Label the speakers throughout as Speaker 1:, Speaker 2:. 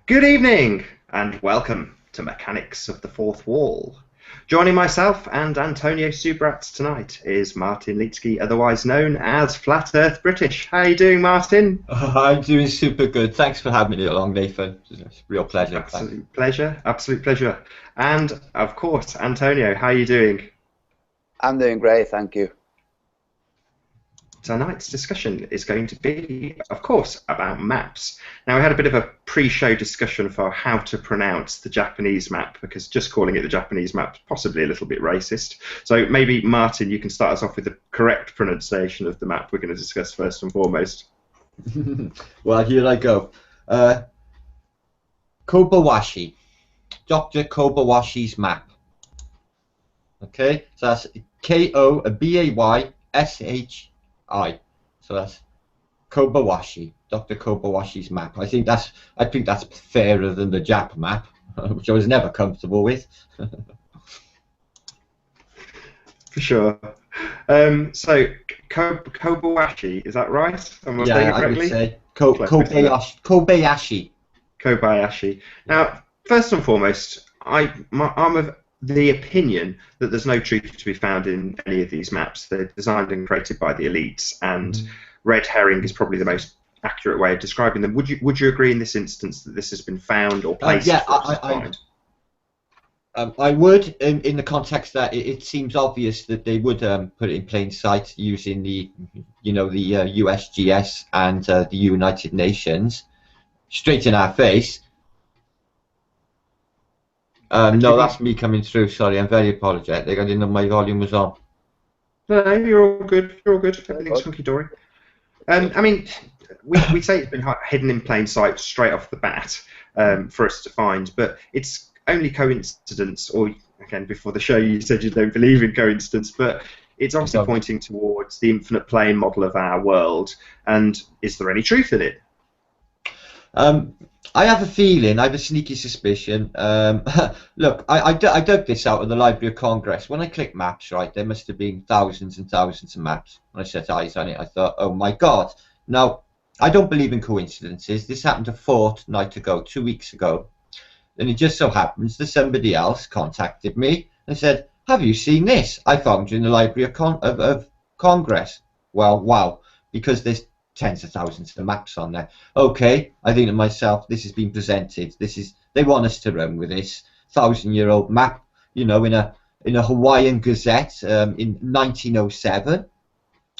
Speaker 1: Good evening and welcome to Mechanics of the Fourth Wall. Joining myself and Antonio Subrat tonight is Martin Leetsky, otherwise known as Flat Earth British. How are you doing, Martin?
Speaker 2: I'm doing super good. Thanks for having me along, Nathan. It's a real pleasure. Thanks.
Speaker 1: Absolute pleasure, absolute pleasure. And of course, Antonio, how are you doing?
Speaker 3: I'm doing great, thank you.
Speaker 1: Tonight's discussion is going to be, of course, about maps. Now, we had a bit of a pre-show discussion for how to pronounce the Japanese map, because just calling it the Japanese map is possibly a little bit racist. So maybe, Martin, you can start us off with the correct pronunciation of the map we're going to discuss first and foremost.
Speaker 2: Well, here I go. Kobayashi. Dr. Kobayashi's map. Okay, so that's Kobayshi. So that's Kobayashi. Dr. Kobayashi's map. I think that's fairer than the Jap map, which I was never comfortable with.
Speaker 1: For sure. So, Kobayashi, is that right? Am I saying it
Speaker 2: Yeah, I would
Speaker 1: correctly?
Speaker 2: say
Speaker 1: Kobayashi.
Speaker 2: Kobayashi.
Speaker 1: Kobayashi. Now, first and foremost, I'm of the opinion that there's no truth to be found in any of these maps. They're designed and created by the elites, and red herring is probably the most accurate way of describing them. Would you agree in this instance that this has been found or placed
Speaker 2: Yeah,
Speaker 1: for us to find?
Speaker 2: I would, in the context that it seems obvious that they would put it in plain sight using the USGS and the United Nations straight in our face. No, that's me coming through. Sorry, I'm very apologetic. I didn't know my volume was on.
Speaker 1: No, you're all good. You're all good. Everything's hunky dory. I mean, we say it's been hidden in plain sight straight off the bat for us to find, but it's only coincidence. Or again, before the show, you said you don't believe in coincidence, but it's obviously pointing towards the infinite plane model of our world. And is there any truth in it?
Speaker 2: I have a feeling, I have a sneaky suspicion. Look, I dug this out of the Library of Congress. When I clicked maps, right, there must have been thousands and thousands of maps. When I set eyes on it, I thought, oh my God. Now, I don't believe in coincidences. This happened a fortnight ago, 2 weeks ago. And it just so happens that somebody else contacted me and said, have you seen this? I found you in the Library of Congress. Well, wow, because there's tens of thousands of maps on there. Okay, I think to myself, this has been presented. They want us to run with this 1,000-year-old map, in a Hawaiian Gazette in 1907.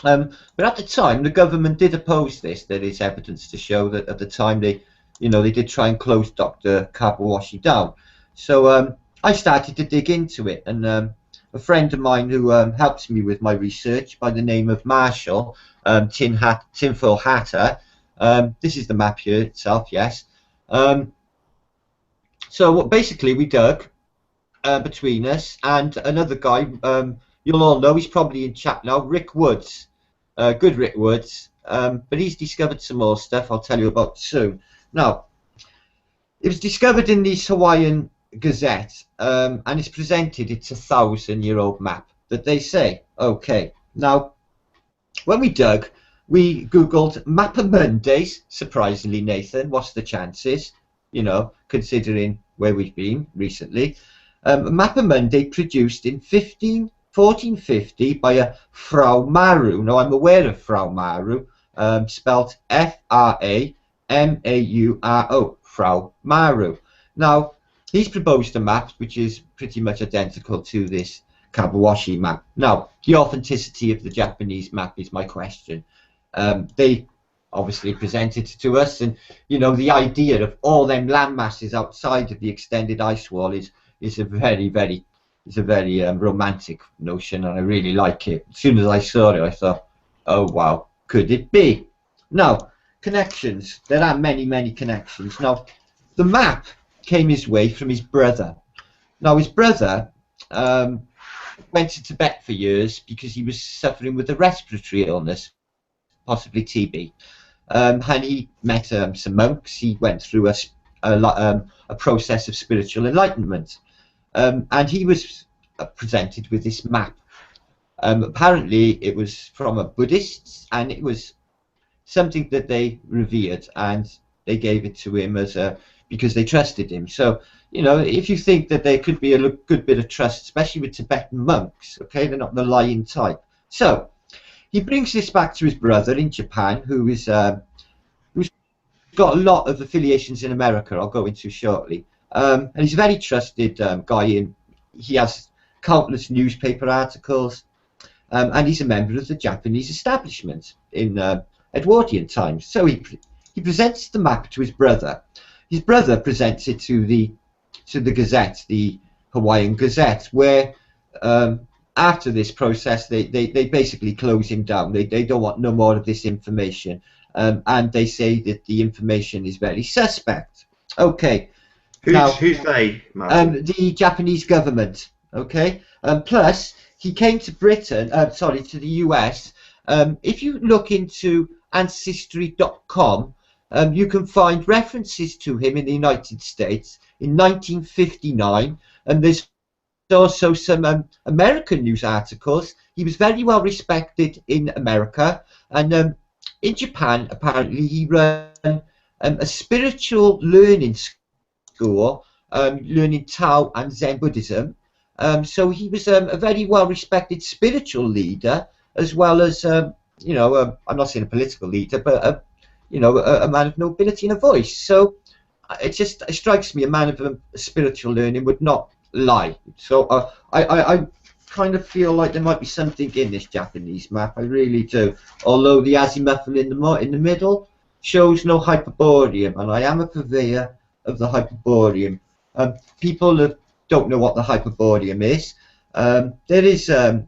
Speaker 2: But at the time, the government did oppose this. There is evidence to show that at the time they did try and close Dr. Kobayashi down. So I started to dig into it, and a friend of mine who helps me with my research by the name of Marshall, Tinfoil Hatter. This is the map here itself, yes. So basically we dug between us and another guy, you'll all know, he's probably in chat now, Rick Woods. Good Rick Woods. But he's discovered some more stuff I'll tell you about soon. Now, it was discovered in the Hawaiian Gazette, and it's presented, it's a 1,000-year-old map that they say. Okay, now when we dug, we googled Mapper Mondays. Surprisingly, Nathan, what's the chances, considering where we've been recently. Mapper Monday produced in 1450 by a Frau Maru. Now I'm aware of Frau Maru, spelt F-R-A-M-A-U-R-O, Frau Maru. Now, he's proposed a map which is pretty much identical to this Kobayashi map. Now, the authenticity of the Japanese map is my question. They obviously presented it to us, and the idea of all them land masses outside of the extended ice wall is a very romantic notion, and I really like it. As soon as I saw it, I thought, oh wow, could it be? Now, connections. There are many connections. Now, the map came his way from his brother. Now, his brother went to Tibet for years because he was suffering with a respiratory illness, possibly TB. And he met some monks. He went through a process of spiritual enlightenment. And he was presented with this map. Apparently, it was from a Buddhist, and it was something that they revered, and they gave it to him as a because they trusted him. So, you know, if you think that there could be a good bit of trust, especially with Tibetan monks, okay, they're not the lying type. So he brings this back to his brother in Japan, who's got a lot of affiliations in America, I'll go into shortly. And he's a very trusted guy. He has countless newspaper articles, and he's a member of the Japanese establishment in Edwardian times. So he presents the map to his brother. His brother presents it to the Gazette, the Hawaiian Gazette, where after this process they basically close him down. They don't want no more of this information, and they say that the information is very suspect. Okay.
Speaker 1: Who's they, Martin?
Speaker 2: The Japanese government. Okay. Plus, he came to Britain. Sorry, to the US. If you look into ancestry.com, you can find references to him in the United States in 1959, and there's also some American news articles. He was very well respected in America, and in Japan, apparently, he ran a spiritual learning school, learning Tao and Zen Buddhism. So he was a very well respected spiritual leader, as well as, you know, I'm not saying a political leader, but you know, a man of nobility and a voice. So it strikes me a man of spiritual learning would not lie. So I kind of feel like there might be something in this Japanese map. I really do. Although the azimuth in the middle shows no Hyperborean, and I am a purveyor of the Hyperborean. People don't know what the Hyperborean is. There is a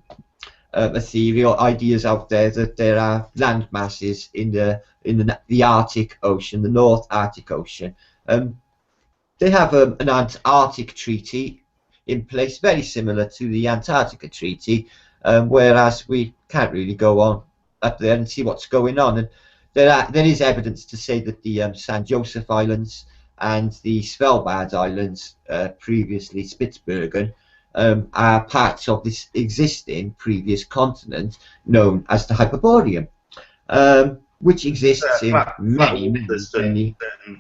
Speaker 2: theory or ideas out there that there are land masses in the Arctic Ocean, the North Arctic Ocean. They have an Antarctic treaty in place, very similar to the Antarctica Treaty, whereas we can't really go on up there and see what's going on. And there is evidence to say that the San Joseph Islands and the Svalbard Islands, previously Spitsbergen, are parts of this existing previous continent known as the Hyperborean, which exists in many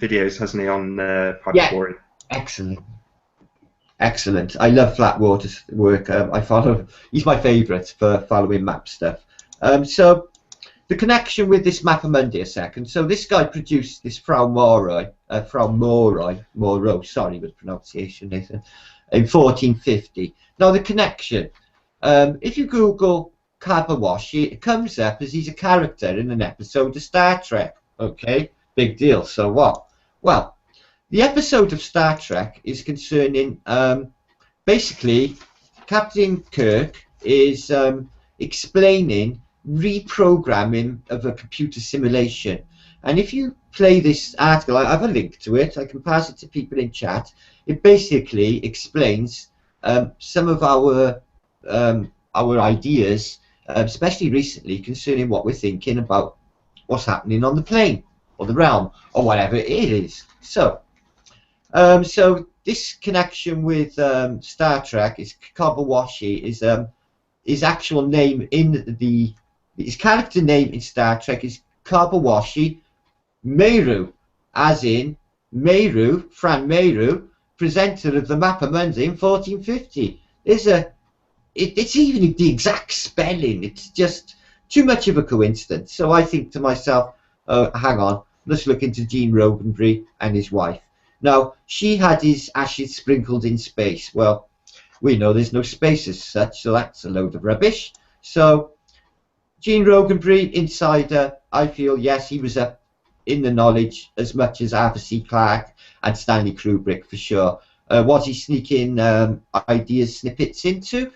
Speaker 1: videos, hasn't he, on Hyperborean?
Speaker 2: Yeah, excellent. Excellent. I love Flatwater's work. I follow. He's my favourite for following map stuff. So the connection with this Mapamundi a second. So this guy produced this Frau Moreau, sorry with pronunciation, Nathan, in 1450. Now the connection. If you Google Kobayashi, it comes up as he's a character in an episode of Star Trek. Okay, big deal. So what? Well, the episode of Star Trek is concerning, basically, Captain Kirk is explaining reprogramming of a computer simulation. And if you play this article, I have a link to it, I can pass it to people in chat. It basically explains some of our ideas, especially recently, concerning what we're thinking about what's happening on the plane, or the realm, or whatever it is. So this connection with Star Trek is Kobayashi is his actual name in his character name in Star Trek is Kobayashi Meru, as in Meru, Fran Meru, presenter of the Mapamundi in 1450. It's even the exact spelling. It's just too much of a coincidence. So I think to myself, hang on, let's look into Gene Roddenberry and his wife. Now, she had his ashes sprinkled in space. Well, we know there's no space as such, so that's a load of rubbish. So, Gene Roddenberry, insider, I feel, yes, he was up in the knowledge as much as Arthur C. Clarke and Stanley Kubrick, for sure. Was he sneaking ideas, snippets into?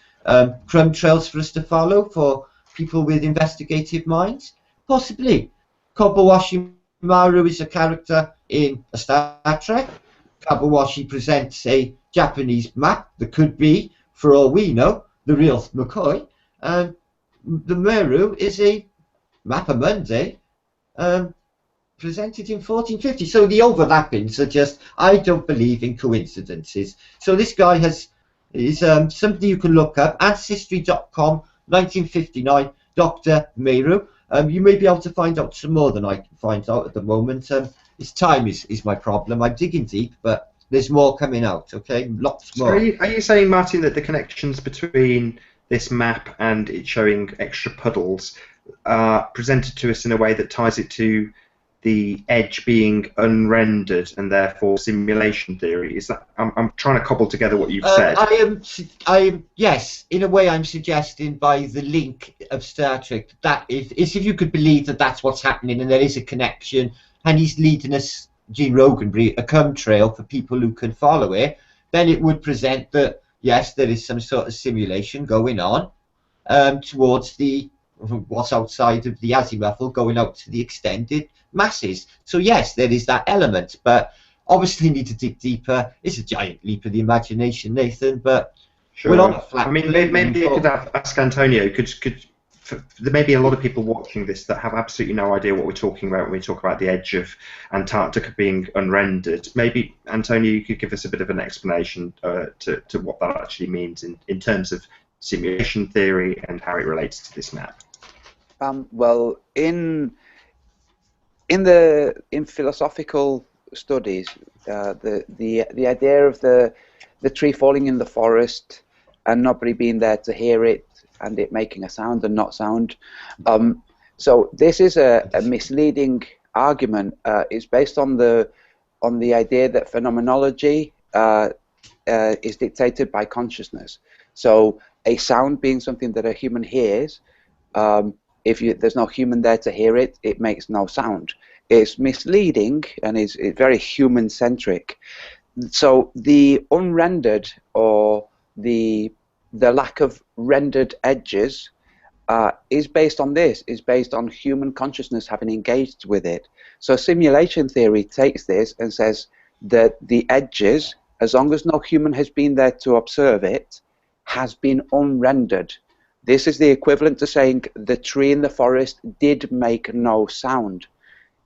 Speaker 2: Crumb trails for us to follow for people with investigative minds? Possibly. Kobayashi Maru is a character in a Star Trek. Kobayashi presents a Japanese map that could be, for all we know, the real McCoy. And the Meru is a Mapamundi presented in 1450. So the overlappings are just, I don't believe in coincidences. So this guy is something you can look up, ancestry.com, 1959, Dr. Meru. You may be able to find out some more than I can find out at the moment. It's time is my problem. I'm digging deep, but there's more coming out. Okay, lots
Speaker 1: So
Speaker 2: more.
Speaker 1: are you saying, Martin, that the connections between this map and it showing extra puddles are presented to us in a way that ties it to the edge being unrendered and therefore simulation theory? Is that I'm trying to cobble together what you've said.
Speaker 2: Yes, in a way, I'm suggesting by the link of Star Trek that if you could believe that that's what's happening and there is a connection, and he's leading us, Gene Roddenberry, a chemtrail for people who can follow it, then it would present that yes, there is some sort of simulation going on towards what's outside of the azimuthal, going out to the extended masses. So yes, there is that element, but obviously need to dig deeper. It's a giant leap of the imagination, Nathan, but
Speaker 1: Sure.
Speaker 2: we're on a flat.
Speaker 1: I mean, maybe I could ask Antonio. There may be a lot of people watching this that have absolutely no idea what we're talking about when we talk about the edge of Antarctica being unrendered. Maybe, Antonio, you could give us a bit of an explanation to what that actually means in terms of simulation theory and how it relates to this map.
Speaker 3: Well, in philosophical studies, the idea of the tree falling in the forest and nobody being there to hear it, and it making a sound and not sound. So this is a misleading argument. It's based on the idea that phenomenology is dictated by consciousness. So a sound being something that a human hears, if there's no human there to hear it, it makes no sound. It's misleading and it's very human-centric. So the unrendered, or the lack of rendered edges, is based on this, is based on human consciousness having engaged with it. So simulation theory takes this and says that the edges, as long as no human has been there to observe it, has been unrendered. This is the equivalent to saying the tree in the forest did make no sound.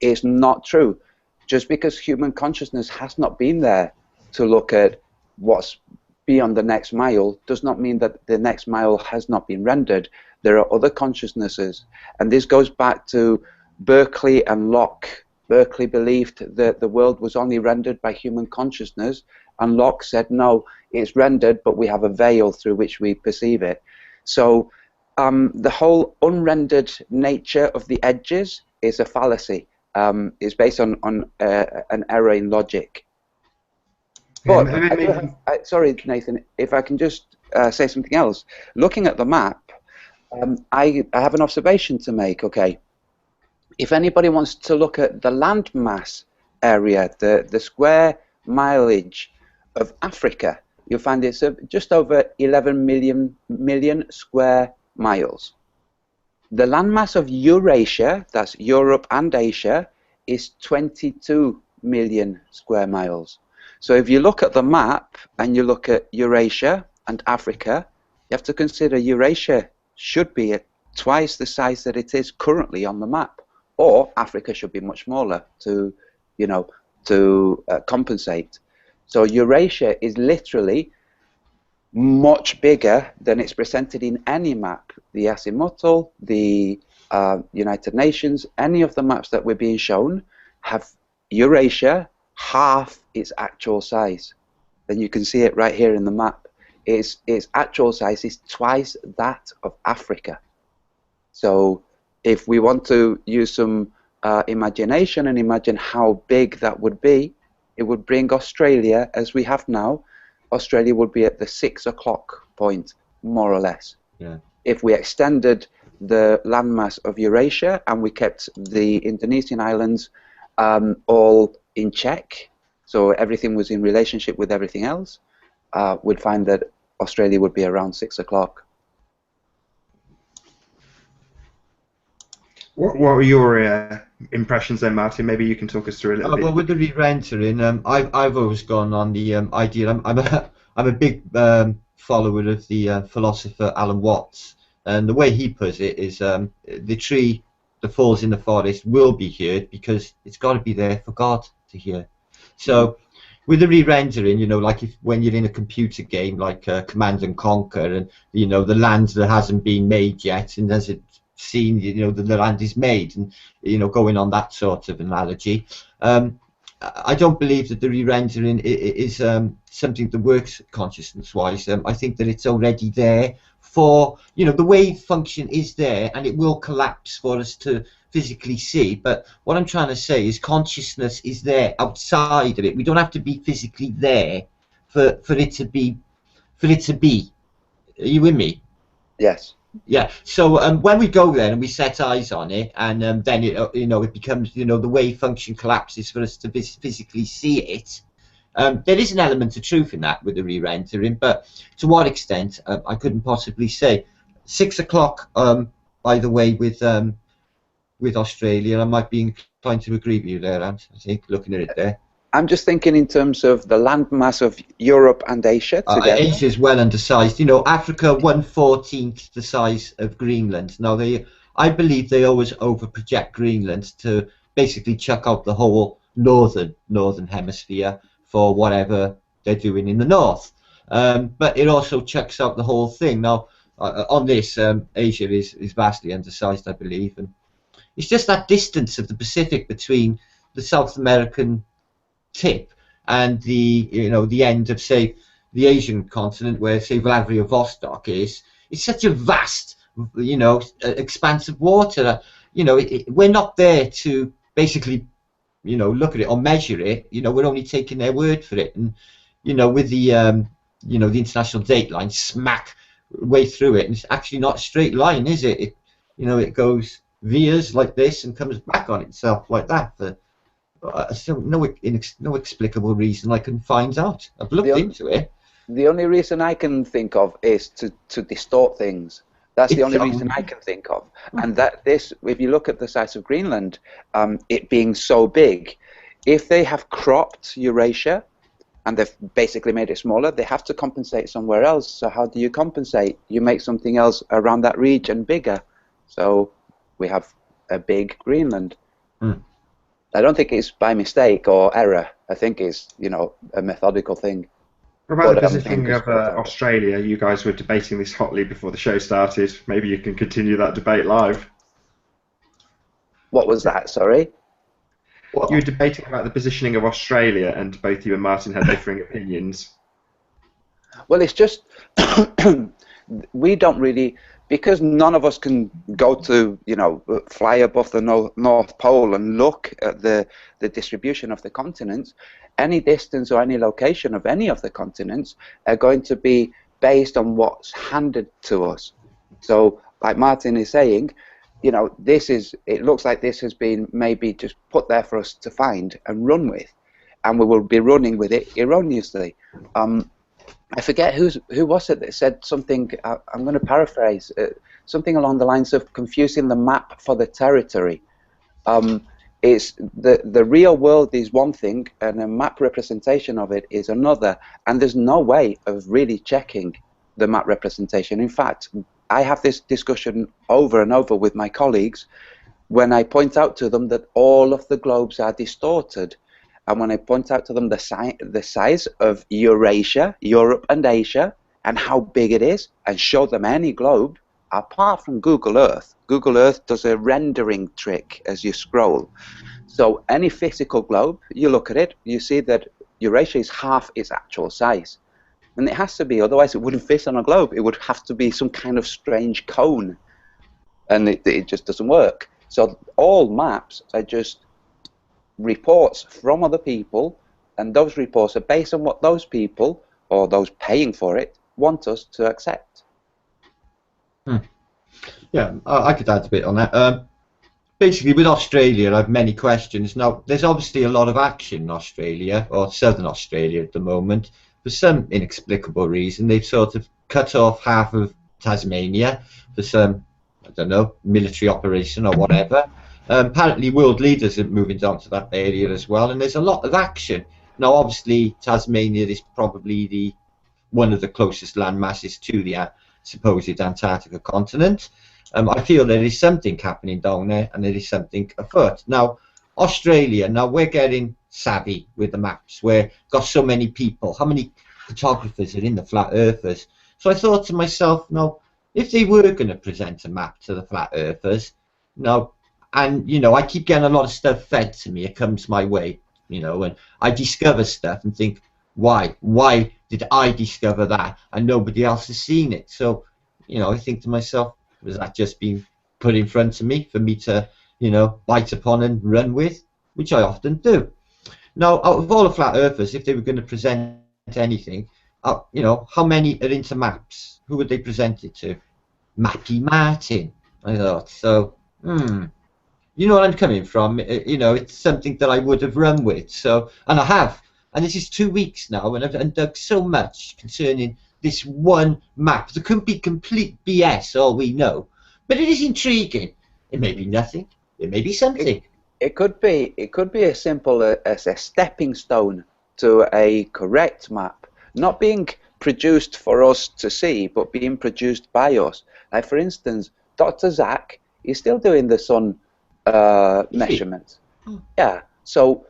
Speaker 3: It's not true. Just because human consciousness has not been there to look at what's beyond the next mile does not mean that the next mile has not been rendered. There are other consciousnesses, and this goes back to Berkeley and Locke. Berkeley believed that the world was only rendered by human consciousness, and Locke said no, it's rendered, but we have a veil through which we perceive it. So the whole unrendered nature of the edges is a fallacy. It's based on an error in logic. But sorry, Nathan, if I can just say something else. Looking at the map, I have an observation to make. Okay, if anybody wants to look at the landmass area, the square mileage of Africa, you'll find it's just over 11 million square miles. The landmass of Eurasia, that's Europe and Asia, is 22 million square miles. So if you look at the map and you look at Eurasia and Africa, you have to consider Eurasia should be at twice the size that it is currently on the map, or Africa should be much smaller to, compensate. So Eurasia is literally much bigger than it's presented in any map. The azimuthal, the United Nations, any of the maps that we're being shown have Eurasia half its actual size. Then you can see it right here in the map. Its actual size is twice that of Africa. So if we want to use some imagination and imagine how big that would be, it would bring Australia, as we have now, Australia would be at the 6 o'clock point, more or less.
Speaker 2: Yeah.
Speaker 3: If we extended the landmass of Eurasia and we kept the Indonesian islands all in check, so everything was in relationship with everything else, we'd find that Australia would be around 6 o'clock.
Speaker 1: What were your impressions then, Martin? Maybe you can talk us through a little bit.
Speaker 2: Well, with the re-rendering, I've always gone on the idea. I'm a big follower of the philosopher Alan Watts, and the way he puts it is the tree that falls in the forest will be heard because it's got to be there for God to hear. So with the re-rendering, like when you're in a computer game like Command and Conquer, and the land that hasn't been made yet, and as it's seen, the land is made, and going on that sort of analogy, I don't believe that the re-rendering is something that works consciousness-wise. I think that it's already there for, you know, the wave function is there, and it will collapse for us to physically see. But what I'm trying to say is consciousness is there outside of it. We don't have to be physically there for it to be. Are you with me?
Speaker 3: Yes.
Speaker 2: Yeah. So when we go there and we set eyes on it, and then it, you know, it becomes, you know, the wave function collapses for us to physically see it. There is an element of truth in that with the re-rendering, but to what extent I couldn't possibly say. 6 o'clock, by the way, with Australia, I might be inclined to agree with you there, Ant. I think looking at it there.
Speaker 3: I'm just thinking in terms of the landmass of Europe and Asia together.
Speaker 2: Asia is well undersized. You know, Africa 1/14 the size of Greenland. Now I believe they always overproject Greenland to basically chuck out the whole northern hemisphere for whatever they're doing in the north. But it also chucks out the whole thing. Now on this, Asia is vastly undersized, I believe, and it's just that distance of the Pacific between the South American tip and the, you know, the end of, say, the Asian continent, where, say, Vladivostok is. It's such a vast, you know, expanse of water. You know, we're not there to basically, you know, look at it or measure it. You know, we're only taking their word for it. And, you know, with the you know, the international date line smack way through it, and it's actually not a straight line, is it? You know, it goes veers like this and comes back on itself like that. So no explicable reason I can find out. I've looked into it.
Speaker 3: The only reason I can think of is to distort things. That's the only reason I can think of. And that this, if you look at the size of Greenland, it being so big, if they have cropped Eurasia and they've basically made it smaller, they have to compensate somewhere else. So how do you compensate? You make something else around that region bigger. So we have a big Greenland. I don't think it's by mistake or error. I think it's, you know, a methodical thing.
Speaker 1: What about the positioning of Australia? You guys were debating this hotly before the show started. Maybe you can continue that debate live.
Speaker 3: What was that, sorry?
Speaker 1: You were debating about the positioning of Australia, and both you and Martin had differing opinions.
Speaker 3: Well, it's just we don't really, because none of us can go to, you know, fly above the North Pole and look at the distribution of the continents. Any distance or any location of any of the continents are going to be based on what's handed to us. So, like Martin is saying, you know, it looks like this has been maybe just put there for us to find and run with, and we will be running with it erroneously. I forget who was it that said something, I'm going to paraphrase, something along the lines of confusing the map for the territory. It's the real world is one thing, and a map representation of it is another, and there's no way of really checking the map representation. In fact, I have this discussion over and over with my colleagues when I point out to them that all of the globes are distorted. And when I point out to them the size of Eurasia, Europe and Asia, and how big it is, and show them any globe, apart from Google Earth. Google Earth does a rendering trick as you scroll. So any physical globe, you look at it, you see that Eurasia is half its actual size. And it has to be, otherwise it wouldn't fit on a globe. It would have to be some kind of strange cone. And it just doesn't work. So all maps are just reports from other people, and those reports are based on what those people, or those paying for it, want us to accept.
Speaker 2: Yeah, I could add a bit on that. Basically, with Australia, I have many questions. Now, there's obviously a lot of action in Australia, or Southern Australia at the moment. For some inexplicable reason, they've sort of cut off half of Tasmania for some, I don't know, military operation or whatever. Apparently world leaders are moving down to that area as well, and there's a lot of action. Now obviously Tasmania is probably one of the closest land masses to the supposed Antarctica continent. I feel there is something happening down there, and there is something afoot. Now Australia, now we're getting savvy with the maps. We've got so many people, how many photographers are in the flat earthers? So I thought to myself, now if they were going to present a map to the flat earthers, now, and you know, I keep getting a lot of stuff fed to me, it comes my way, you know, and I discover stuff and think, why did I discover that and nobody else has seen it? So, you know, I think to myself, was that just being put in front of me for me to, you know, bite upon and run with, which I often do. Now, out of all the flat earthers, if they were going to present anything, you know, how many are into maps? Who would they present it to? Mappy Martin, I thought. So, you know where I'm coming from. You know, it's something that I would have run with. So, and I have. And this is 2 weeks now, and I've dug so much concerning this one map. There could be complete BS, all we know, but it is intriguing. It may be nothing. It may be something.
Speaker 3: It could be as simple as a stepping stone to a correct map, not being produced for us to see, but being produced by us. Like, for instance, Dr. Zach is still doing the sun measurements. Yeah, so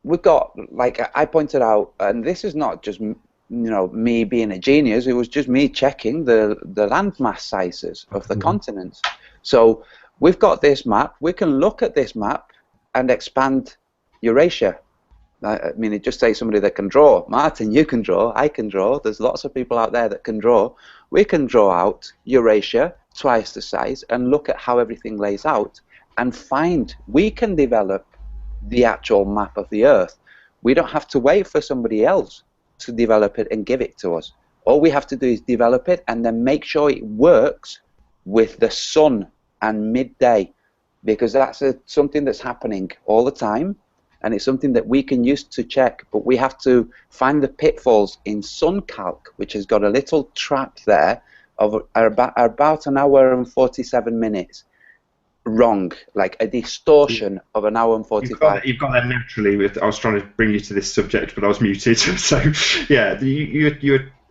Speaker 3: we've got, like I pointed out, and this is not just, you know, me being a genius, it was just me checking the landmass sizes of the continents. So we've got this map, we can look at this map and expand Eurasia. I mean, it just takes somebody that can draw. Martin, you can draw, I can draw, there's lots of people out there that can draw. We can draw out Eurasia twice the size and look at how everything lays out and find, we can develop the actual map of the Earth. We don't have to wait for somebody else to develop it and give it to us. All we have to do is develop it and then make sure it works with the sun and midday, because that's something that's happening all the time, and it's something that we can use to check, but we have to find the pitfalls in sun calc, which has got a little trap there of about an hour and 47 minutes. Wrong, like a distortion of an hour and 45.
Speaker 1: You've got that naturally. I was trying to bring you to this subject, but I was muted. So, yeah,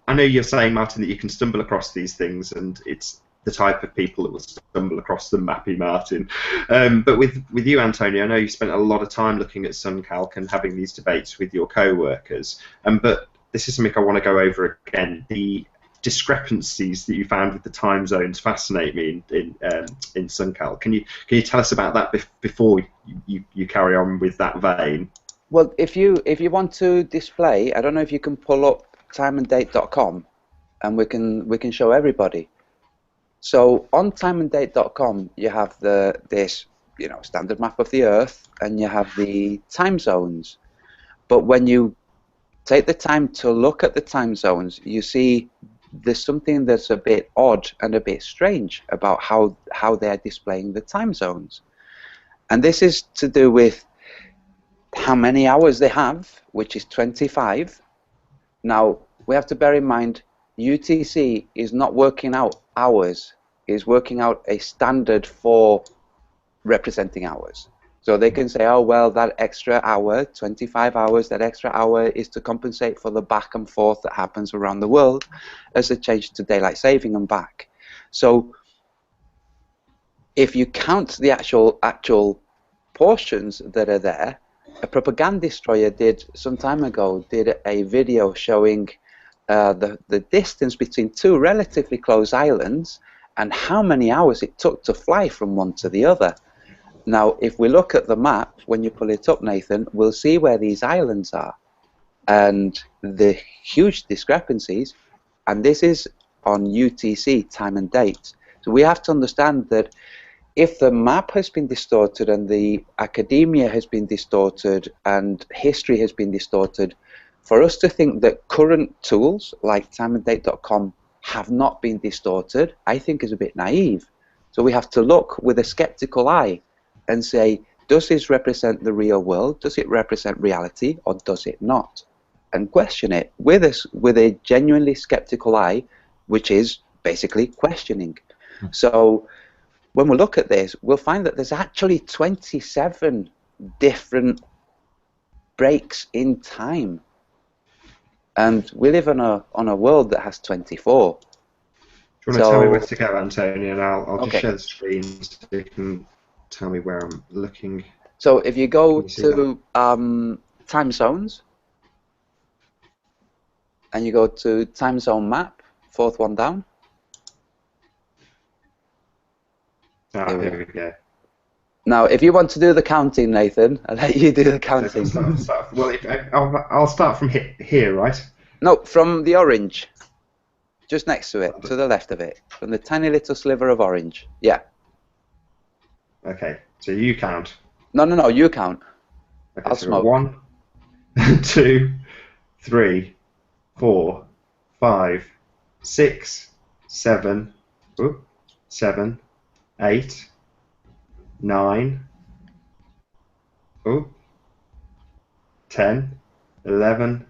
Speaker 1: I know you're saying, Martin, that you can stumble across these things, and it's the type of people that will stumble across them, Mappy Martin. But with you, Antonio, I know you spent a lot of time looking at SunCalc and having these debates with your co-workers. But this is something I want to go over again. The discrepancies that you found with the time zones fascinate me in SunCalc. Can you tell us about that before you carry on with that vein?
Speaker 3: Well, if you want to display, I don't know if you can pull up timeanddate.com, and we can show everybody. So on timeanddate.com, you have this, you know, standard map of the Earth, and you have the time zones. But when you take the time to look at the time zones, you see there's something that's a bit odd and a bit strange about how they're displaying the time zones. And this is to do with how many hours they have, which is 25. Now, we have to bear in mind, UTC is not working out hours, is working out a standard for representing hours. So they can say, oh, well, that extra hour, 25 hours, that extra hour is to compensate for the back and forth that happens around the world as a change to daylight saving and back. So if you count the actual portions that are there, a propaganda destroyer some time ago did a video showing the distance between two relatively close islands and how many hours it took to fly from one to the other. Now, if we look at the map, when you pull it up, Nathan, we'll see where these islands are and the huge discrepancies, and this is on UTC, time and date. So we have to understand that if the map has been distorted and the academia has been distorted and history has been distorted, for us to think that current tools like timeanddate.com have not been distorted, I think is a bit naive. So we have to look with a skeptical eye and say, does this represent the real world? Does it represent reality, or does it not? And question it with a genuinely skeptical eye, which is basically questioning. So when we look at this, we'll find that there's actually 27 different breaks in time. And we live on a world that has 24.
Speaker 1: Do you want to tell me where to go, Antonio, and I'll just share the screen so you can tell me where I'm looking.
Speaker 3: So if you go to time zones, and you go to time zone map, fourth one down.
Speaker 1: Here we go.
Speaker 3: Now, if you want to do the counting, Nathan, I'll let you do the
Speaker 1: So
Speaker 3: counting.
Speaker 1: well, I'll start from here, right?
Speaker 3: No, from the orange. Just next to it, to the left of it. From the tiny little sliver of orange. Yeah.
Speaker 1: Okay, so you count.
Speaker 3: No, you count.
Speaker 1: Okay,
Speaker 3: I'll
Speaker 1: so
Speaker 3: smoke.
Speaker 1: 1, 2, 3, 4, 5, 6, 7, 7, 8, 9, 10, 11,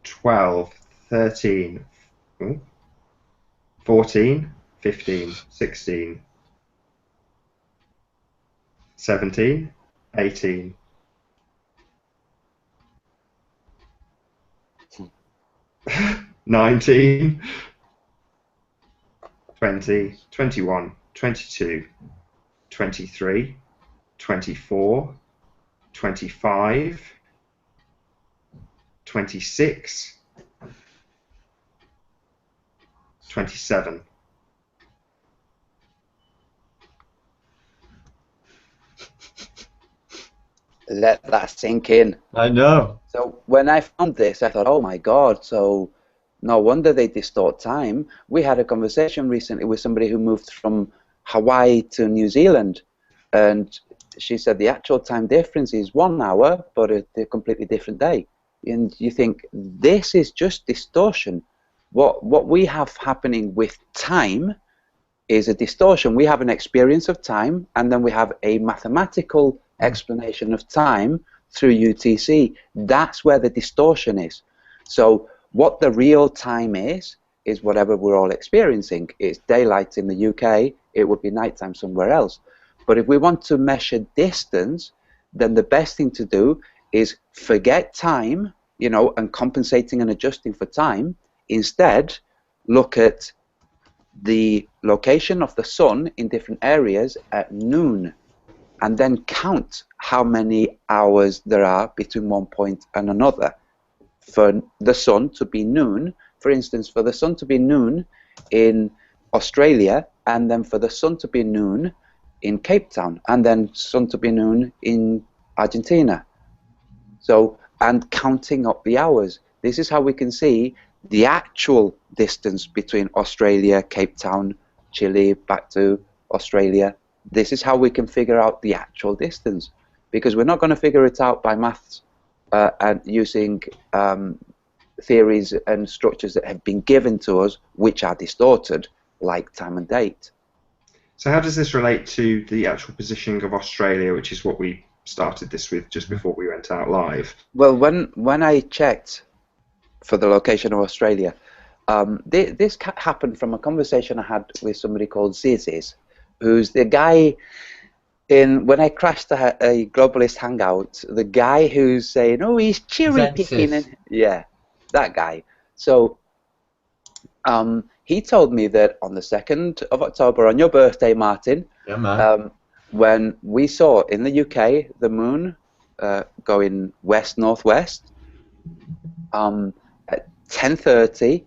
Speaker 1: 12, 13, 14, 15, 16, 17, 18, 19, 20, 21, 22, 23, 24, 25, 26, 27.
Speaker 3: Let that sink in.
Speaker 2: I know.
Speaker 3: So when I found this, I thought, oh my God, so no wonder they distort time. We had a conversation recently with somebody who moved from Hawaii to New Zealand, and she said the actual time difference is 1 hour, but a completely different day. And you think, this is just distortion. What we have happening with time is a distortion. We have an experience of time, and then we have a mathematical explanation of time through UTC. That's where the distortion is. So what the real time is whatever we're all experiencing. It's daylight in the UK, it would be nighttime somewhere else. But if we want to measure distance, then the best thing to do is forget time, you know, and compensating and adjusting for time. Instead, look at the location of the sun in different areas at noon, and then count how many hours there are between one point and another. For the sun to be noon, for instance, for the sun to be noon in Australia, and then for the sun to be noon in Cape Town, and then sun to be noon in Argentina. So, and counting up the hours. This is how we can see the actual distance between Australia, Cape Town, Chile, back to Australia. This is how we can figure out the actual distance, because we're not going to figure it out by maths and using theories and structures that have been given to us, which are distorted, like time and date.
Speaker 1: So how does this relate to the actual positioning of Australia, which is what we started this with just before we went out live?
Speaker 3: Well, when I checked for the location of Australia, this happened from a conversation I had with somebody called Zizis, who's the guy when I crashed a globalist hangout, the guy who's saying, oh, he's cherry picking, and yeah, that guy. So he told me that on the 2nd of October, on your birthday, Martin,
Speaker 2: Yeah, man.
Speaker 3: when we saw in the UK the moon going west-northwest, at 10:30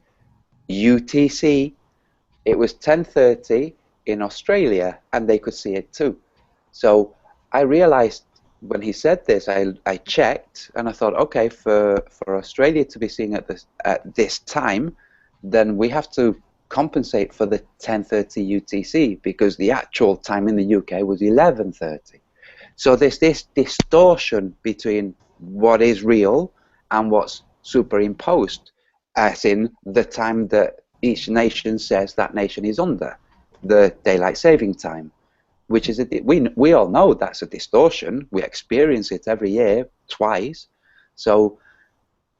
Speaker 3: UTC, it was 10:30 in Australia, and they could see it too. So I realized when he said this, I checked, and I thought, okay, for Australia to be seeing at this time, then we have to compensate for the 10:30 UTC, because the actual time in the UK was 11:30. So there's this distortion between what is real and what's superimposed, as in the time that each nation says that nation is under, the daylight saving time, which is we all know that's a distortion. We experience it every year twice. So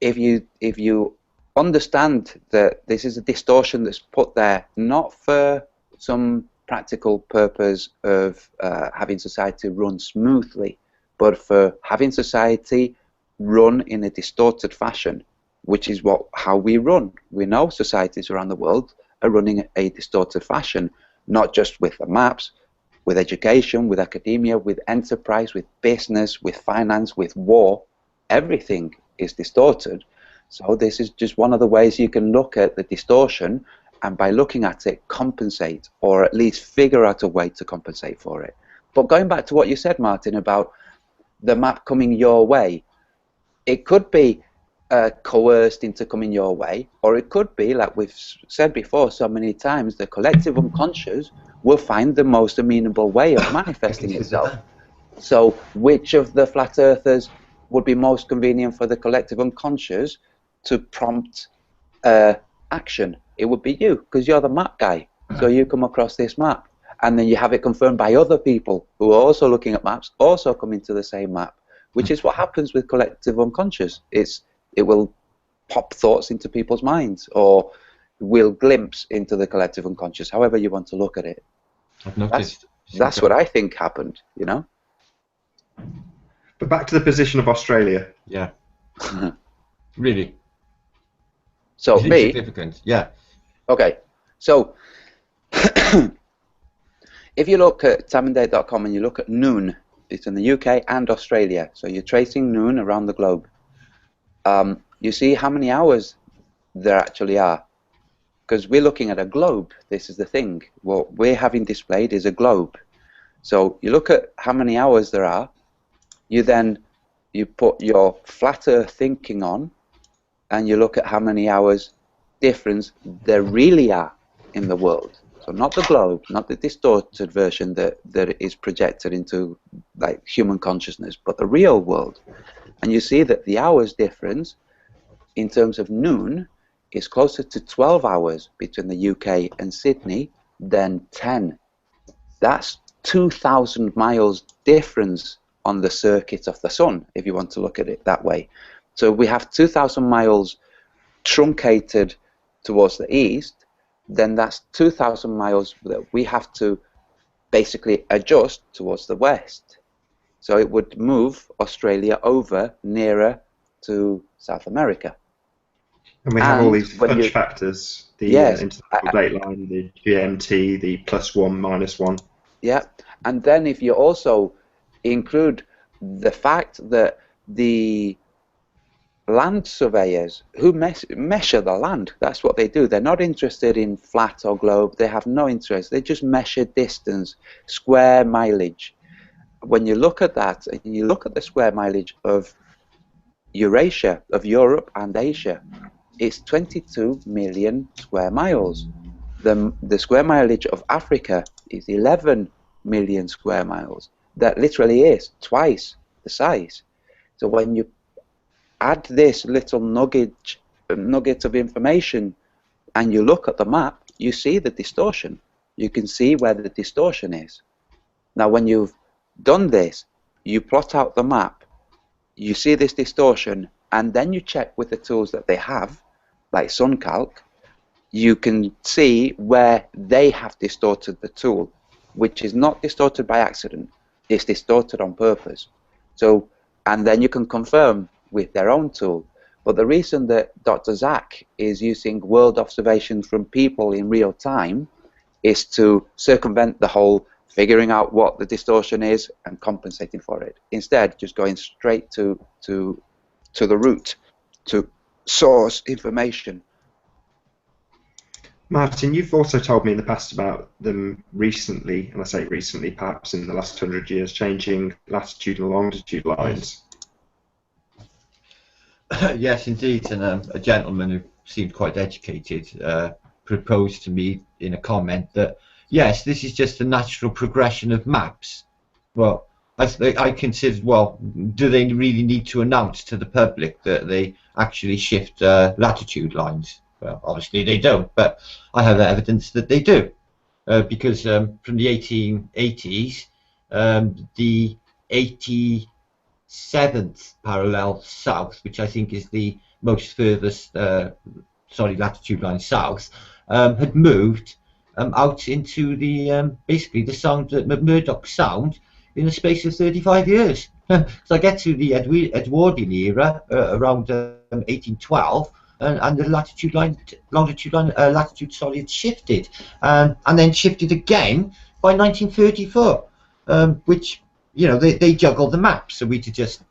Speaker 3: if you understand that this is a distortion that's put there not for some practical purpose of having society run smoothly, but for having society run in a distorted fashion, which is how we run. We know societies around the world are running a distorted fashion, not just with the maps, with education, with academia, with enterprise, with business, with finance, with war. Everything is distorted. So this is just one of the ways you can look at the distortion, and by looking at it, compensate, or at least figure out a way to compensate for it. But going back to what you said, Martin, about the map coming your way, it could be coerced into coming your way, or it could be, like we've said before so many times, the collective unconscious will find the most amenable way of manifesting itself. So which of the flat earthers would be most convenient for the collective unconscious to prompt action? It would be you, because you're the map guy. So you come across this map, and then you have it confirmed by other people who are also looking at maps, also coming to the same map, which is what happens with collective unconscious. It will pop thoughts into people's minds, or will glimpse into the collective unconscious, however you want to look at it.
Speaker 2: I've noticed.
Speaker 3: That's what I think happened, you know?
Speaker 1: But back to the position of Australia.
Speaker 2: Yeah. Really.
Speaker 3: So
Speaker 2: It's
Speaker 3: me,
Speaker 2: significant. Yeah.
Speaker 3: okay, so if you look at timeanddate.com and you look at noon, it's in the UK and Australia, so you're tracing noon around the globe. You see how many hours there actually are, because we're looking at a globe. This is the thing. What we're having displayed is a globe. So you look at how many hours there are, you put your flat earth thinking on, and you look at how many hours difference there really are in the world. So not the globe, not the distorted version that is projected into like human consciousness, but the real world. And you see that the hours difference in terms of noon is closer to 12 hours between the UK and Sydney than 10. That's 2,000 miles difference on the circuit of the sun, if you want to look at it that way. So we have 2,000 miles truncated towards the east, then that's 2,000 miles that we have to basically adjust towards the west. So it would move Australia over nearer to South America.
Speaker 1: And we have all these punch factors, the
Speaker 3: yes,
Speaker 1: international date line, the GMT, the +1, -1.
Speaker 3: Yeah, and then if you also include the fact that the land surveyors who measure the land, that's what they do. They're not interested in flat or globe. They have no interest. They just measure distance, square mileage. When you look at that, and you look at the square mileage of Eurasia, of Europe and Asia, it's 22 million square miles. The square mileage of Africa is 11 million square miles. That literally is twice the size. So when you add this little nugget of information and you look at the map, you see the distortion. You can see where the distortion is. Now when you've done this, you plot out the map, you see this distortion, and then you check with the tools that they have, like SunCalc, you can see where they have distorted the tool, which is not distorted by accident, it's distorted on purpose. So, and then you can confirm with their own tool. But the reason that Dr. Zach is using world observations from people in real time is to circumvent the whole figuring out what the distortion is and compensating for it. Instead, just going straight to the root, to source information.
Speaker 1: Martin, you've also told me in the past about them recently, and I say recently, perhaps in the last 100 years, changing latitude and longitude lines.
Speaker 2: Yes, indeed, and a gentleman who seemed quite educated proposed to me in a comment that yes, this is just the natural progression of maps. Well, I considered, well, do they really need to announce to the public that they actually shift latitude lines? Well, obviously they don't, but I have evidence that they do, because from the 1880s, the 87th parallel south, which I think is the most furthest, latitude line south, had moved out into the basically the sound, Murdoch Sound, in a space of 35 years. So I get to the Edwardian era around 1812. And the latitude had shifted, and then shifted again by 1934, which, you know, they juggle the maps, so we could just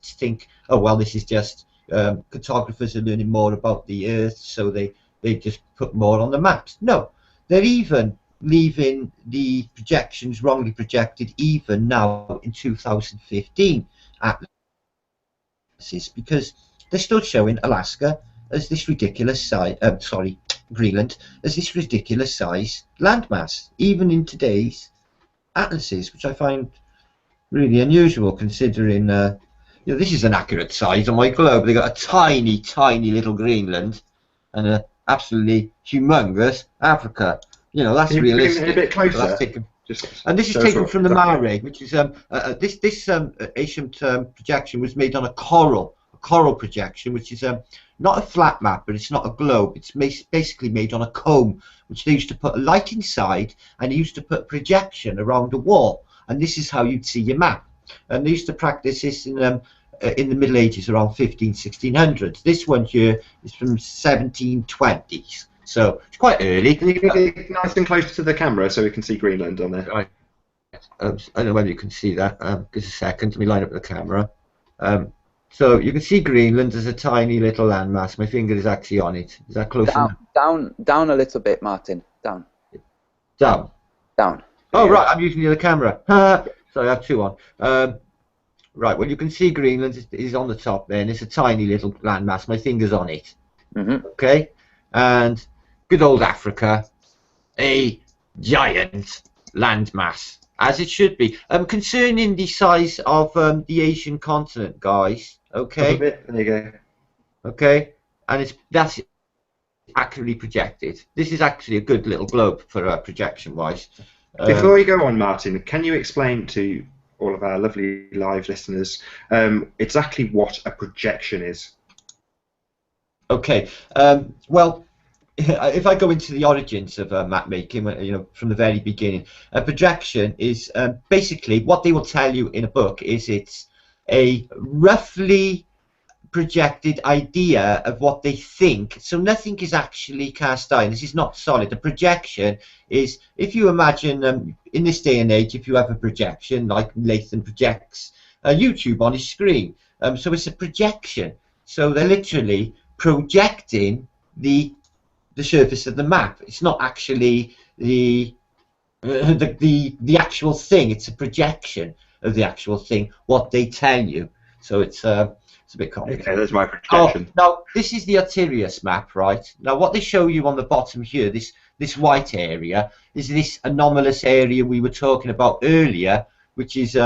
Speaker 2: think, oh well, this is just cartographers are learning more about the Earth, so they just put more on the maps. No, they're even leaving the projections wrongly projected even now in 2015 atlases, because they're still showing Alaska as this ridiculous size, Greenland as this ridiculous size landmass, even in today's atlases, which I find really unusual, considering you know, this is an accurate size on my globe. They got a tiny, tiny little Greenland and a absolutely humongous Africa. You know, that's realistic.
Speaker 1: Bring it a bit closer.
Speaker 2: That's taken, and this is taken from the Mare, which is this ancient projection was made on a coral projection, which is not a flat map, but it's not a globe. It's basically made on a comb, which they used to put a light inside, and they used to put a projection around a wall, and this is how you'd see your map. And they used to practice this in the Middle Ages, around 1600s. This one here is from 1720s, so it's quite early.
Speaker 1: Can you get nice and close to the camera so we can see Greenland on there?
Speaker 2: Right. I don't know whether you can see that. Give us a second. Let me line up the camera. So you can see Greenland as a tiny little landmass. My finger is actually on it. Is that close enough?
Speaker 3: Down a little bit, Martin. Down.
Speaker 2: Down.
Speaker 3: Down.
Speaker 2: Oh, right. I'm using the other camera. So I have two on. Right. Well, you can see Greenland is on the top there, and it's a tiny little landmass. My finger's on it. Okay. And good old Africa, a giant landmass, as it should be. Concerning the size of the Asian continent, guys. Okay.
Speaker 1: There you go.
Speaker 2: Okay. And that's accurately projected. This is actually a good little globe for projection-wise.
Speaker 1: Before you go on, Martin, can you explain to all of our lovely live listeners exactly what a projection is?
Speaker 2: Okay. Well, if I go into the origins of map making, you know, from the very beginning, a projection is basically what they will tell you in a book is it's a roughly projected idea of what they think. So nothing is actually cast iron. This is not solid. A projection is, if you imagine in this day and age, if you have a projection like Nathan projects YouTube on his screen, so it's a projection. So they're literally projecting the surface of the map. It's not actually the actual thing. It's a projection of the actual thing, what they tell you. So it's a bit complicated.
Speaker 1: Okay, there's my projection.
Speaker 2: Oh, now this is the Artirius map, right? Now what they show you on the bottom here, this white area, is this anomalous area we were talking about earlier, which is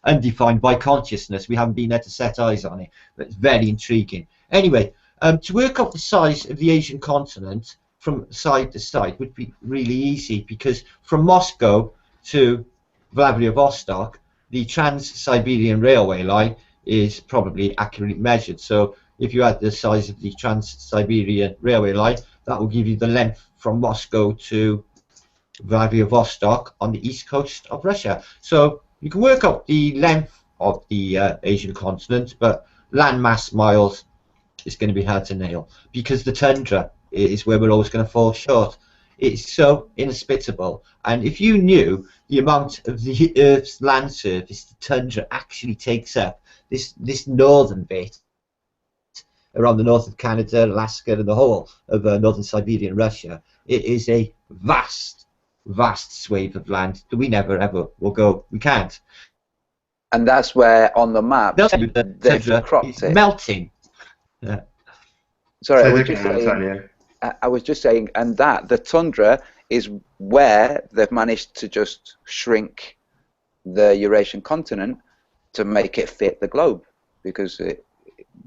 Speaker 2: undefined by consciousness. We haven't been able to set eyes on it, but it's very intriguing. Anyway, to work out the size of the Asian continent from side to side would be really easy, because from Moscow to Vladivostok, the Trans-Siberian Railway line is probably accurately measured. So if you add the size of the Trans-Siberian Railway line, that will give you the length from Moscow to Vladivostok on the east coast of Russia. So you can work out the length of the Asian continent, but landmass miles is going to be hard to nail, because the tundra is where we're always going to fall short. It's so inhospitable, and if you knew the amount of the Earth's land surface the tundra actually takes up, this northern bit around the north of Canada, Alaska, and the whole of northern Siberian Russia, it is a vast swathe of land that we never ever will go. We can't.
Speaker 3: And that's where on the map they've cropped it.
Speaker 2: Melting. Yeah.
Speaker 3: Sorry, I was just saying, and that the tundra is where they've managed to just shrink the Eurasian continent to make it fit the globe, because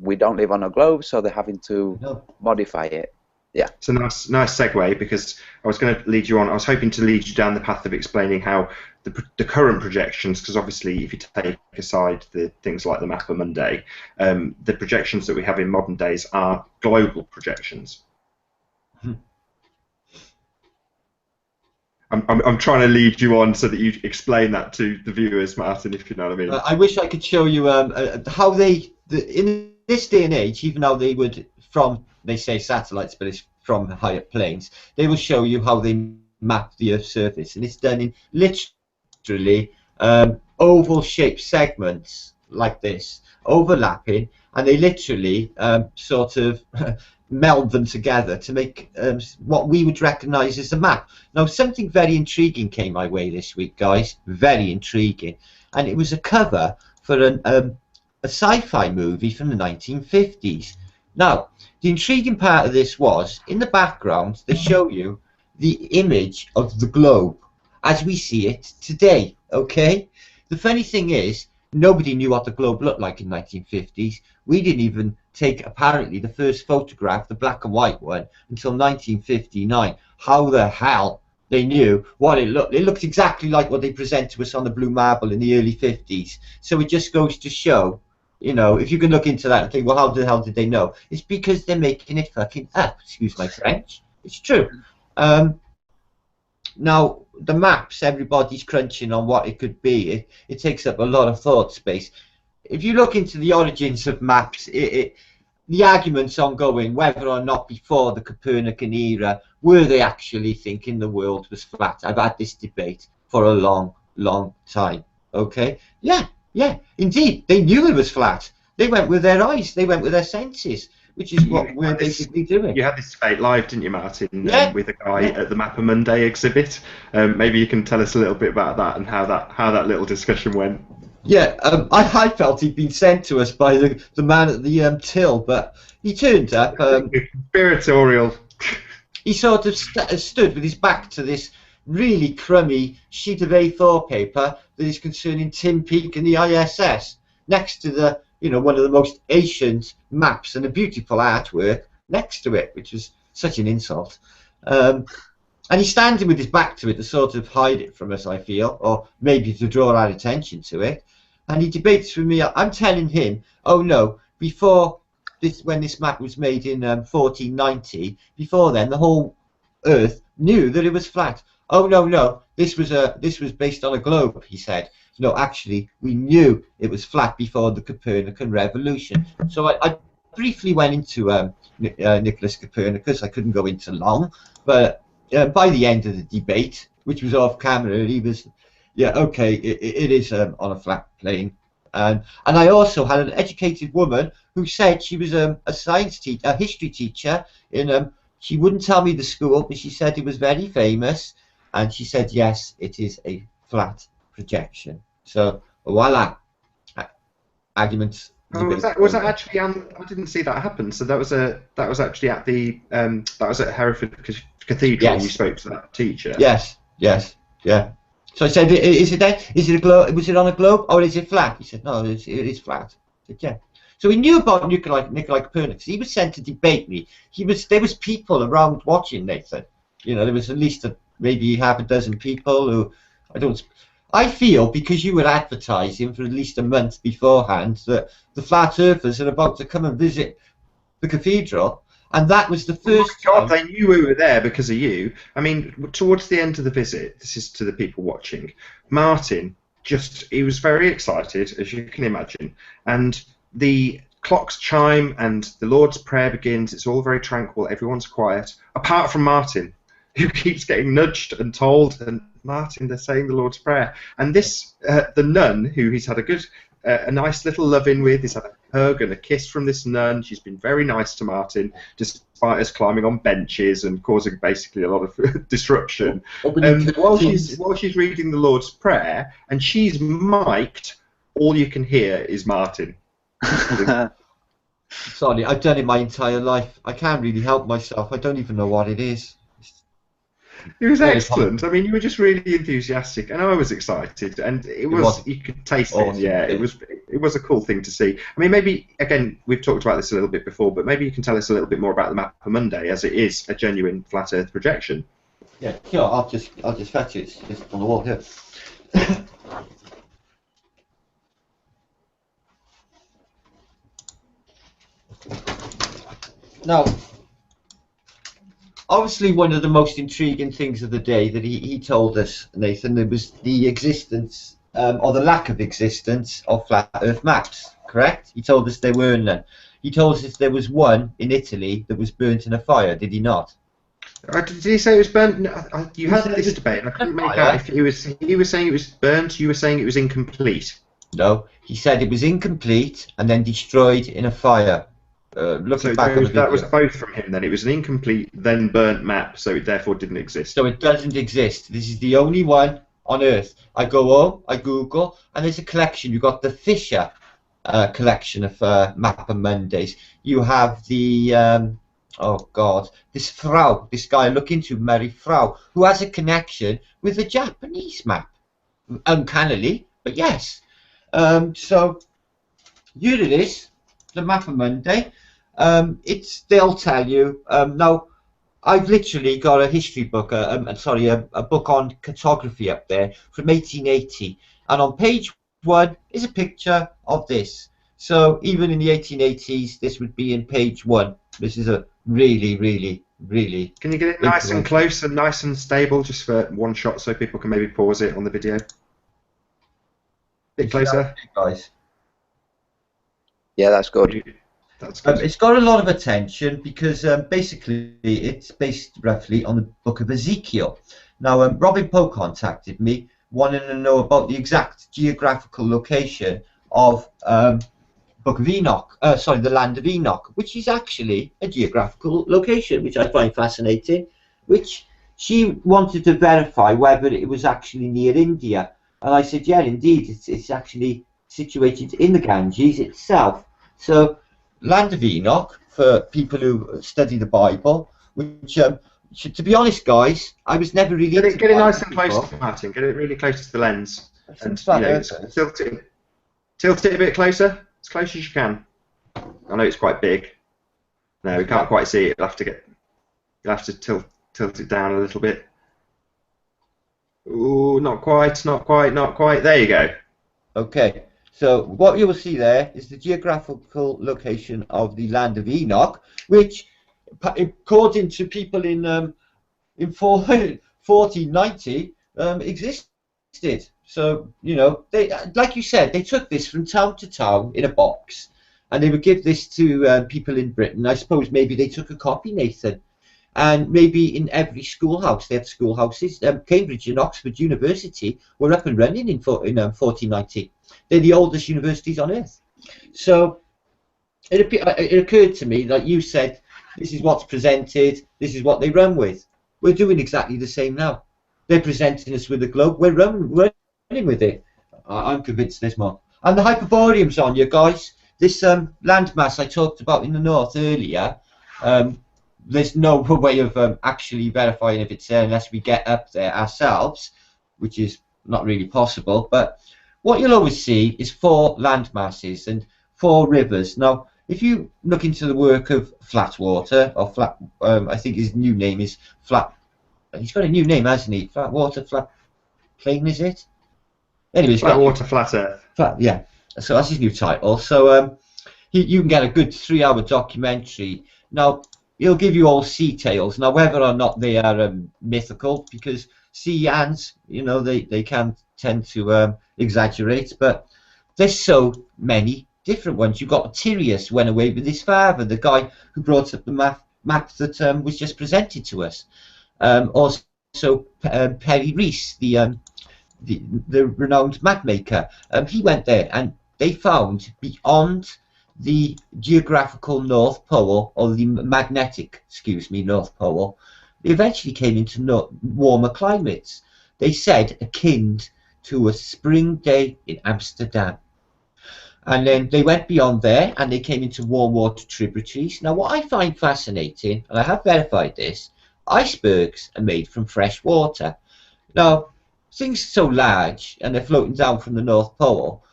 Speaker 3: we don't live on a globe, so they're having to modify it. Yeah.
Speaker 1: It's a nice segue, because I was going to lead you on. I was hoping to lead you down the path of explaining how the current projections, because obviously if you take aside the things like the Mapper Monday, the projections that we have in modern days are global projections. I'm trying to lead you on so that you explain that to the viewers, Martin, if you know what I mean.
Speaker 2: I wish I could show you how in this day and age, even though they would, they say satellites, but it's from higher planes, they will show you how they map the Earth's surface, and it's done in literally oval-shaped segments like this, overlapping, and they literally sort of meld them together to make what we would recognise as a map. Now, something very intriguing came my way this week, guys. Very intriguing, and it was a cover for a sci-fi movie from the 1950s. Now, the intriguing part of this was, in the background, they show you the image of the globe as we see it today, okay? The funny thing is, nobody knew what the globe looked like in the 1950s. We didn't even take, apparently, the first photograph, the black and white one, until 1959. How the hell they knew what it looked? It looked exactly like what they present to us on the blue marble in the early 50s. So it just goes to show, you know, if you can look into that and think, well, how the hell did they know? It's because they're making it fucking up. Excuse my French. It's true. Now, the maps, everybody's crunching on what it could be. It takes up a lot of thought space. If you look into the origins of maps, the argument's ongoing whether or not before the Copernican era, were they actually thinking the world was flat? I've had this debate for a long, long time. Okay? Yeah, indeed. They knew it was flat. They went with their eyes. They went with their senses, which is what we're basically doing.
Speaker 1: You had this debate live, didn't you, Martin,
Speaker 2: yeah.
Speaker 1: with a guy at the Mapper Monday exhibit. Maybe you can tell us a little bit about that and how that little discussion went.
Speaker 2: Yeah, I felt he'd been sent to us by the man at the till, but he turned up.
Speaker 1: Conspiratorial.
Speaker 2: He sort of stood with his back to this really crummy sheet of A4 paper that is concerning Tim Peake and the ISS, next to the, you know, one of the most ancient maps and a beautiful artwork next to it, which was such an insult. And he's standing with his back to it to sort of hide it from us, I feel, or maybe to draw our attention to it. And he debates with me. I'm telling him, oh no, before this, when this map was made in 1490, before then the whole Earth knew that it was flat. Oh no, this was based on a globe, he said. No, actually, we knew it was flat before the Copernican revolution. So I briefly went into Nicholas Copernicus. I couldn't go into long, but by the end of the debate, which was off camera, he was, yeah, okay, it is on a flat plane. And I also had an educated woman who said she was a science teacher, a history teacher. She wouldn't tell me the school, but she said it was very famous. And she said, yes, it is a flat projection. So voila, arguments.
Speaker 1: Oh, was that actually? I didn't see that happen. So that was actually at the that was at Hereford Cathedral.
Speaker 2: Yes.
Speaker 1: You spoke to that teacher.
Speaker 2: Yes, yeah. So I said, is it there? Is it a globe? Was it on a globe, or is it flat? He said, no, it is flat. I said, yeah. So he knew about Nikolai Copernicus. He was sent to debate me. There was people around watching, Nathan. You know, there was at least maybe half a dozen people who I feel, because you were advertising for at least a month beforehand, that the flat earthers are about to come and visit the cathedral, and that was the first
Speaker 1: time. God, they knew we were there because of you. I mean, towards the end of the visit, this is to the people watching, Martin he was very excited, as you can imagine, and the clocks chime and the Lord's Prayer begins. It's all very tranquil, everyone's quiet, apart from Martin, who keeps getting nudged and told, and Martin, they're saying the Lord's Prayer. And this, the nun, who he's had a nice little love-in with, he's had a hug and a kiss from this nun. She's been very nice to Martin, despite us climbing on benches and causing basically a lot of disruption. While she's reading the Lord's Prayer, and she's mic'd, all you can hear is Martin.
Speaker 2: Sorry, I've done it my entire life. I can't really help myself. I don't even know what it is.
Speaker 1: It was excellent. I mean, you were just really enthusiastic, and I was excited, and it was you could taste it. Yeah, it was a cool thing to see. I mean, maybe again, we've talked about this a little bit before, but maybe you can tell us a little bit more about the Mapper Monday, as it is a genuine flat Earth projection.
Speaker 2: Yeah, sure. I'll just fetch it. It's on the wall here. Now, obviously, one of the most intriguing things of the day that he told us, Nathan, it was the existence or the lack of existence of flat Earth maps. Correct? He told us there were none. He told us there was one in Italy that was burnt in a fire. Did he not?
Speaker 1: Did he say it was burnt? No, you had this debate, and I couldn't make out if he was saying it was burnt. You were saying it was incomplete.
Speaker 2: No, he said it was incomplete and then destroyed in a fire. looking
Speaker 1: So
Speaker 2: back on the
Speaker 1: that was
Speaker 2: video.
Speaker 1: both from him then. It was an incomplete, then burnt map, so it therefore didn't exist.
Speaker 2: So it doesn't exist. This is the only one on Earth. I go home, I Google, and there's a collection. You've got the Fisher collection of Map and Mondays. You have the, oh God, this Frau, this guy I look into, Mary Frau, who has a connection with the Japanese map. Uncannily, but yes. So here it is, the Map of Monday. They'll tell you. Now, I've literally got a history book, a book on cartography up there from 1880, and on page 1 is a picture of this. So even in the 1880s, this would be in page 1. This is a really, really, really.
Speaker 1: Can you get it nice and close and nice and stable, just for one shot, so people can maybe pause it on the video? Bit closer,
Speaker 2: guys.
Speaker 3: Yeah, that's good.
Speaker 1: That's good.
Speaker 2: It's got a lot of attention because basically it's based roughly on the book of Ezekiel. Now, Robin Poe contacted me wanting to know about the exact geographical location of Book of Enoch, the land of Enoch, which is actually a geographical location, which I find fascinating, which she wanted to verify whether it was actually near India. And I said, yeah, indeed, it's actually situated in the Ganges itself. So, land of Enoch, for people who study the Bible, which, to be honest, guys, I was never really...
Speaker 1: Get it nice and close, Martin. Get it really close to the lens. And, tilt it a bit closer, as close as you can. I know it's quite big. No, we can't quite see it. You'll have to tilt it down a little bit. Ooh, not quite, not quite, not quite. There you go.
Speaker 2: Okay. So what you will see there is the geographical location of the land of Enoch, which, according to people in 1490, existed. So, you know, they, like you said, they took this from town to town in a box, and they would give this to people in Britain. I suppose maybe they took a copy, Nathan, and maybe in every schoolhouse, they had schoolhouses. Cambridge and Oxford University were up and running in 1490. They're the oldest universities on earth. So it occurred to me, like you said, this is what's presented, this is what they run with. We're doing exactly the same now. They're presenting us with a globe, we're running with it. I'm convinced there's more. And the Hyperborean's on you guys. This landmass I talked about in the north earlier, there's no way of actually verifying if it's there unless we get up there ourselves, which is not really possible. But what you'll always see is 4 land masses and 4 rivers. Now, if you look into the work of Flatwater, or Flat, I think his new name is Flat. He's got a new name, hasn't he? Flatwater, Flat Plain, is it? Anyway,
Speaker 1: Flatwater, Flat Earth.
Speaker 2: Yeah. So that's his new title. So you can get a good 3-hour documentary. Now, he'll give you all sea tales. Now, whether or not they are mythical, because sea ants, you know, they can tend to exaggerate, but there's so many different ones. You've got Tyrius went away with his father, the guy who brought up the map that was just presented to us. Also, Perry Rees, the renowned map maker, he went there, and they found beyond the geographical North Pole, or the magnetic, North Pole, they eventually came into warmer climates. They said akin to a spring day in Amsterdam. And then they went beyond there, and they came into warm water tributaries. Now, what I find fascinating, and I have verified this, icebergs are made from fresh water. Now, things so large, and they're floating down from the North Pole,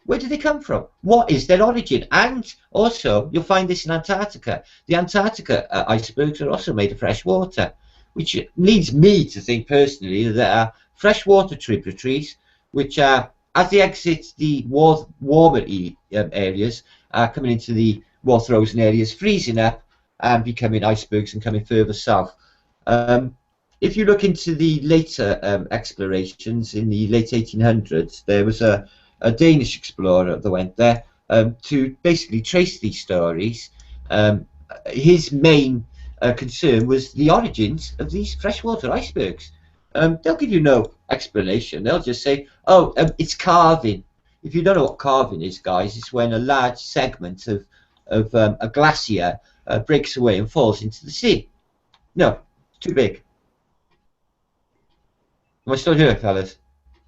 Speaker 2: where do they come from? What is their origin? And also, you'll find this in Antarctica. The Antarctica icebergs are also made of fresh water, which leads me to think personally that there are freshwater tributaries, which are, as they exit the warmer areas, coming into the more frozen areas, freezing up and becoming icebergs and coming further south. If you look into the later explorations in the late 1800s, there was a Danish explorer that went there to basically trace these stories. His main concern was the origins of these freshwater icebergs. They'll give you no explanation. They'll just say, oh, it's carving. If you don't know what carving is, guys, it's when a large segment of of a glacier breaks away and falls into the sea. No, too big. Am I still here, fellas?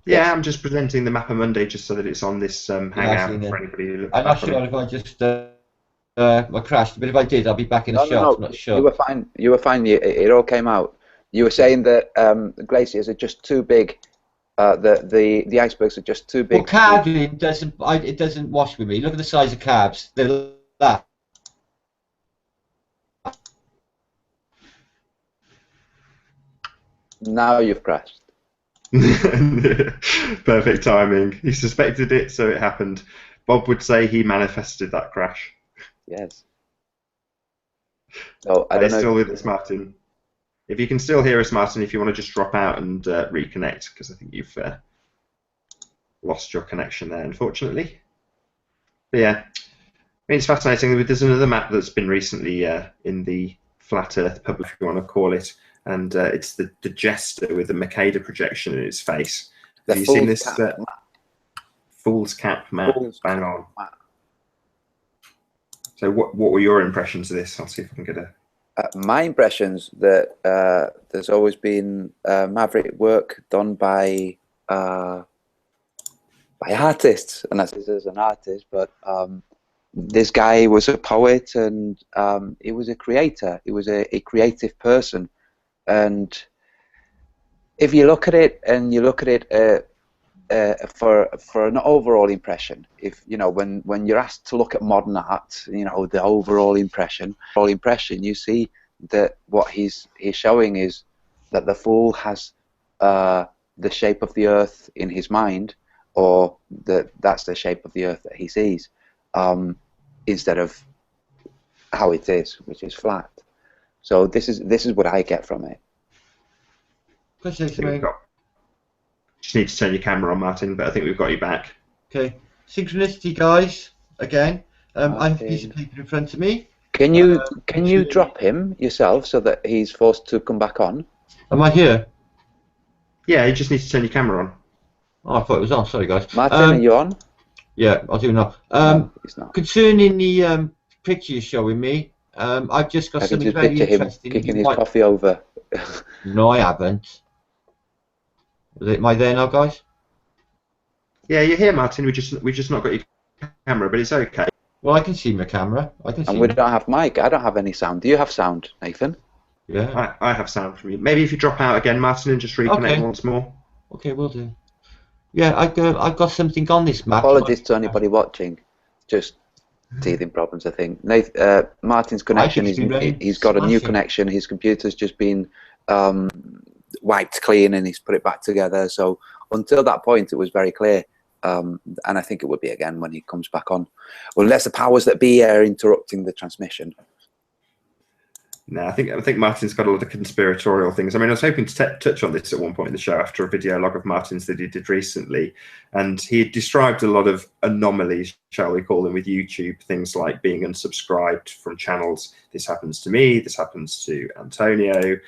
Speaker 1: Yeah,
Speaker 3: Yes.
Speaker 1: I'm just presenting the map of Monday just so that it's on this hangout for anybody who looks
Speaker 2: I'm
Speaker 1: back
Speaker 2: not
Speaker 1: on
Speaker 2: sure
Speaker 1: it.
Speaker 2: if I just I crashed, but if I did, I'll be back in a
Speaker 3: No,
Speaker 2: shot. I'm not sure.
Speaker 3: you were fine. You were fine. It all came out. You were saying that the glaciers are just too big. The icebergs are just too big.
Speaker 2: Well, calving doesn't. It doesn't wash with me. Look at the size of calves. They're that.
Speaker 3: Now you've crashed.
Speaker 1: Perfect timing. He suspected it, so it happened. Bob would say he manifested that crash.
Speaker 3: Yes. So I
Speaker 1: Are
Speaker 3: don't
Speaker 1: you
Speaker 3: know.
Speaker 1: still with us, Martin? If you can still hear us, Martin, if you want to just drop out and reconnect, because I think you've lost your connection there, unfortunately. But yeah, I mean, it's fascinating. There's another map that's been recently in the Flat Earth public, if you want to call it, and it's the Jester with the Makeda projection in its face. Have you seen this Foolscap map? Bang on. So what were your impressions of this? I'll see if I can get a...
Speaker 3: My impressions that there's always been maverick work done by artists, and that's as an artist, but this guy was a poet and he was a creator. He was a creative person, and if you look at it and you look at it for an overall impression, if you know when you're asked to look at modern art, you know the overall impression, you see that what he's showing is that the fool has the shape of the earth in his mind, or that's the shape of the earth that he sees, instead of how it is, which is flat. So this is what I get from it.
Speaker 1: Just need to turn your camera on, Martin, but I think we've got you back.
Speaker 2: Okay. Synchronicity, guys. Again, I have a piece of paper in front of me.
Speaker 3: Can you drop him yourself so that he's forced to come back on?
Speaker 2: Am I here?
Speaker 1: Yeah, you just need to turn your camera on.
Speaker 2: Oh, I thought it was on. Sorry, guys.
Speaker 3: Martin, are you on?
Speaker 2: Yeah, I'll do now.
Speaker 3: No, he's not.
Speaker 2: Concerning the picture you're showing me, I've just got
Speaker 3: I can
Speaker 2: something
Speaker 3: just
Speaker 2: very
Speaker 3: picture him
Speaker 2: interesting.
Speaker 3: kicking his coffee over.
Speaker 2: No, I haven't. Am I there now, guys?
Speaker 1: Yeah, you're here, Martin. We've just not got your camera, but it's okay.
Speaker 2: Well, I can see my camera. I can see.
Speaker 3: And we don't have mic. I don't have any sound. Do you have sound, Nathan?
Speaker 2: Yeah.
Speaker 1: I have sound from you. Maybe if you drop out again, Martin, and just reconnect once more.
Speaker 2: Okay, we'll do. Yeah, I've got something on this map.
Speaker 3: Apologies to anybody watching. Just teething problems, I think. Martin's connection he's got a new connection. His computer's just been wiped clean and he's put it back together. So until that point, it was very clear. And I think it would be again when he comes back on. Unless the powers that be are interrupting the transmission.
Speaker 1: No, I think Martin's got a lot of conspiratorial things. I mean, I was hoping to touch on this at one point in the show after a video log of Martin's that he did recently, and he had described a lot of anomalies, shall we call them, with YouTube, things like being unsubscribed from channels. This happens to me, this happens to Antonio.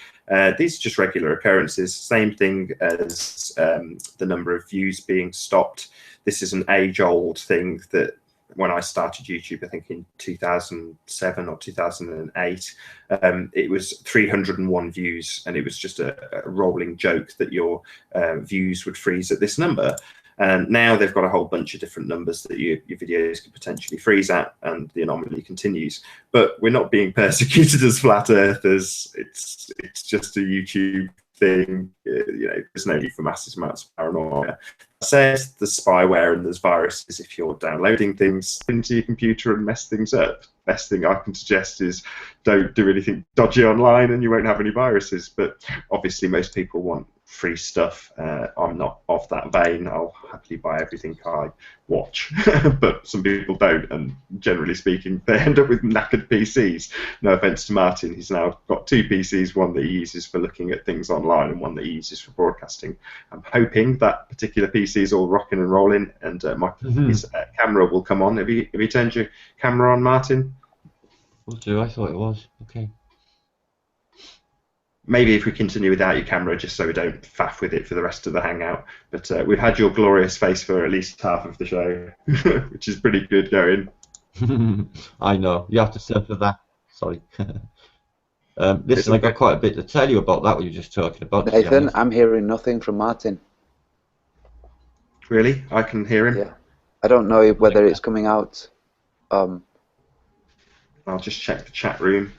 Speaker 1: These are just regular occurrences. Same thing as the number of views being stopped. This is an age-old thing that when I started YouTube, I think in 2007 or 2008, it was 301 views, and it was just a rolling joke that your views would freeze at this number. And now they've got a whole bunch of different numbers that your videos could potentially freeze at, and the anomaly continues. But we're not being persecuted as flat earthers. It's just a YouTube thing. You know, there's no need for massive amounts of paranoia. That said, there's spyware and there's viruses if you're downloading things into your computer and mess things up. Best thing I can suggest is don't do anything dodgy online and you won't have any viruses. But obviously most people want free stuff. I'm not of that vein. I'll happily buy everything I watch, but some people don't, and generally speaking they end up with knackered PCs. No offense to Martin, he's now got two PCs, one that he uses for looking at things online and one that he uses for broadcasting. I'm hoping that particular PC is all rocking and rolling, and his camera will come on. Have you turned your camera on, Martin?
Speaker 2: Will do. I thought it was. Okay. Maybe
Speaker 1: if we continue without your camera, just so we don't faff with it for the rest of the hangout. But we've had your glorious face for at least half of the show, which is pretty good going.
Speaker 2: I know. You have to suffer that. Sorry.
Speaker 1: It's
Speaker 2: Listen,
Speaker 1: all
Speaker 2: I got
Speaker 1: good.
Speaker 2: quite a bit to tell you about that. What you're just talking about, to be
Speaker 3: Nathan,
Speaker 2: honest.
Speaker 3: I'm hearing nothing from Martin.
Speaker 1: Really, I can hear him.
Speaker 3: Yeah. I don't know whether it's coming out.
Speaker 1: I'll just check the chat room.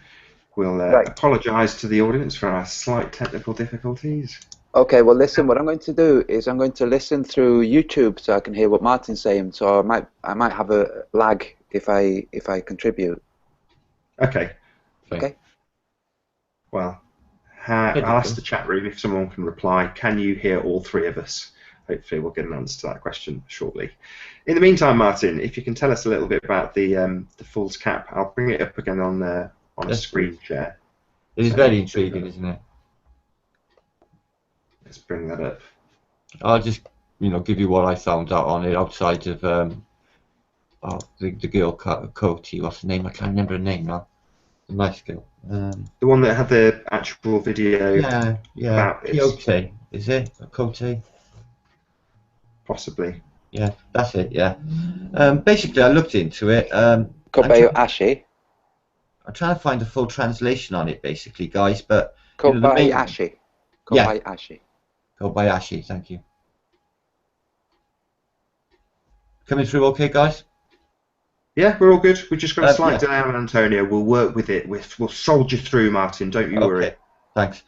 Speaker 1: We'll
Speaker 3: Right.
Speaker 1: apologise to the audience for our slight technical difficulties.
Speaker 3: Okay, well, listen, what I'm going to do is I'm going to listen through YouTube so I can hear what Martin's saying. So I might have a lag if I contribute.
Speaker 1: Okay.
Speaker 3: Okay.
Speaker 1: Well, I'll ask the chat room if someone can reply. Can you hear all three of us? Hopefully, we'll get an answer to that question shortly. In the meantime, Martin, if you can tell us a little bit about the Foolscap, I'll bring it up again on a screen share.
Speaker 2: It is very intriguing, isn't it?
Speaker 1: Let's bring that up.
Speaker 2: I'll just, give you what I found out on it outside of the girl Coty. What's her name? I can't remember her name now. A nice girl.
Speaker 1: The one that had the actual video.
Speaker 2: Yeah.
Speaker 1: About this.
Speaker 2: Coty, is it? Coty?
Speaker 1: Possibly.
Speaker 2: Yeah, that's it. Yeah. Basically, I looked into it.
Speaker 3: Kobayashi.
Speaker 2: I'm trying to find a full translation on it, basically, guys. But
Speaker 3: Kobayashi.
Speaker 2: Yeah.
Speaker 3: Kobayashi.
Speaker 2: Kobayashi. Thank you. Coming through, okay, guys?
Speaker 1: Yeah, we're all good. We've just got a slight
Speaker 2: Yeah.
Speaker 1: delay on Antonio. We'll work with it. We'll soldier through, Martin. Don't you worry.
Speaker 2: Thanks.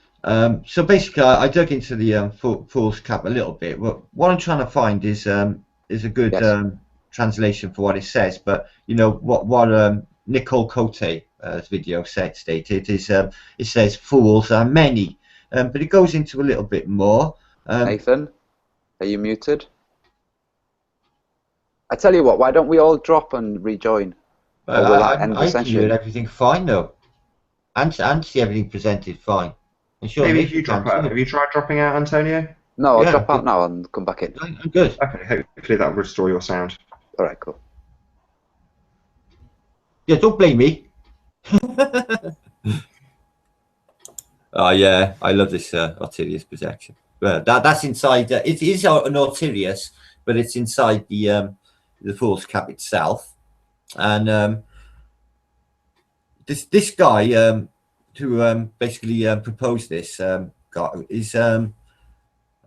Speaker 2: So basically, I dug into the Foolscap a little bit. What I'm trying to find is a good translation for what it says. But what Nicole Cote's video stated is it says fools are many, but it goes into a little bit more.
Speaker 3: Nathan, are you muted? I tell you what, why don't we all drop and rejoin? Or will that end the
Speaker 2: I
Speaker 3: session?
Speaker 2: can hear everything fine though, and see everything presented fine. Sure,
Speaker 1: maybe if you drop out. Have you tried dropping out, Antonio?
Speaker 3: No, I'll drop out now and come back in.
Speaker 2: I'm good.
Speaker 1: Okay, hopefully that will restore your sound.
Speaker 3: All right, cool.
Speaker 2: Yeah, don't blame me. Oh yeah, I love this Artirius projection. Well, that's inside. It is an Artirius, but it's inside the Foolscap itself. And this guy who basically proposed this guy is I'll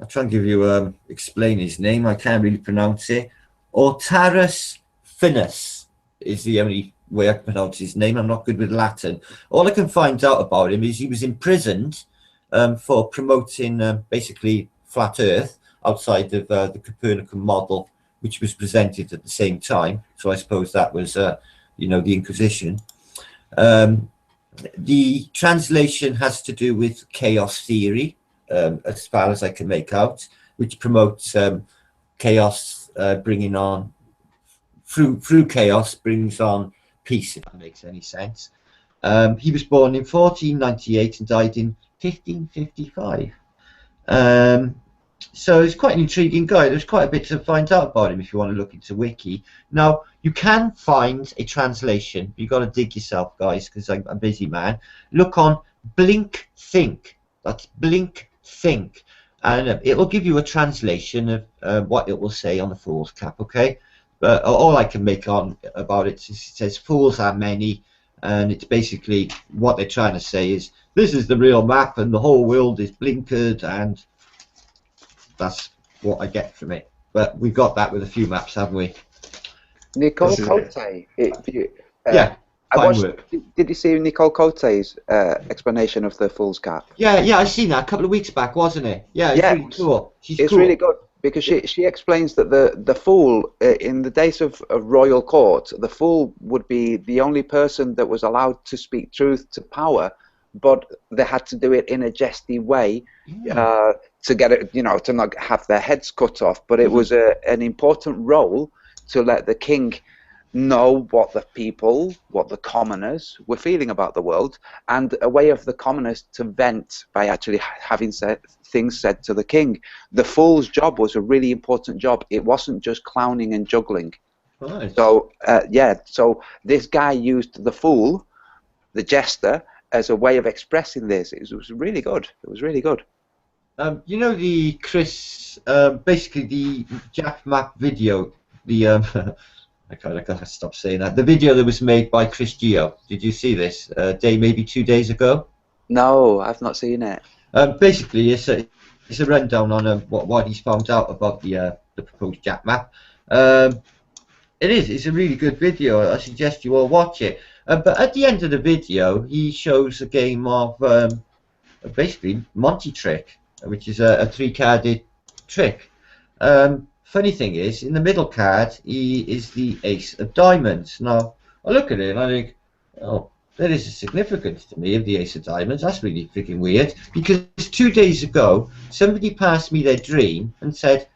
Speaker 2: try and give you explain his name. I can't really pronounce it. Ortarus Finis is the only way I can pronounce his name. I'm not good with Latin. All I can find out about him is he was imprisoned for promoting basically flat Earth outside of the Copernican model, which was presented at the same time. So I suppose that was the Inquisition. The translation has to do with chaos theory, as far as I can make out, which promotes chaos, bringing on through chaos brings on peace, if that makes any sense. He was born in 1498 and died in 1555. So he's quite an intriguing guy. There's quite a bit to find out about him if you want to look into Wiki. Now, you can find a translation. You've got to dig yourself, guys, because I'm a busy man. Look on Blink Think. That's Blink Think. And it will give you a translation of what it will say on the Foolscap, okay? But all I can make on about it is it says fools are many, and it's basically what they're trying to say is this is the real map and the whole world is blinkered, and that's what I get from it. But we've got that with a few maps, haven't we?
Speaker 3: Nicole Cote.
Speaker 2: Yeah, fine work.
Speaker 3: Did you see Nicole Cote's explanation of the Foolscap?
Speaker 2: Yeah, I seen that a couple of weeks back, wasn't it? Yeah, it's really cool. It's
Speaker 3: cool. Really good because she explains that the fool in the days of royal court, the fool would be the only person that was allowed to speak truth to power, but they had to do it in a jesty way to get it, to not have their heads cut off. But it was an important role to let the king know what the people, what the commoners were feeling about the world, and a way of the commoners to vent by actually having things said to the king. The fool's job was a really important job. It wasn't just clowning and juggling.
Speaker 2: Right.
Speaker 3: So so this guy used the fool, the jester, as a way of expressing this. It was really good. It was really good.
Speaker 2: The Chris, basically the Jack Map video, the I gotta stop saying that. The video that was made by Chris Geo. Did you see this? Maybe 2 days ago.
Speaker 3: No, I've not seen it.
Speaker 2: Basically, it's a rundown on what he's found out about the proposed Jack map. It's a really good video. I suggest you all watch it. But at the end of the video, he shows a game of basically Monty trick, which is a 3-carded trick. Funny thing is, in the middle card, he is the Ace of Diamonds. Now, I look at it and I think, oh, there is a significance to me of the Ace of Diamonds. That's really freaking weird. Because 2 days ago, somebody passed me their dream and said,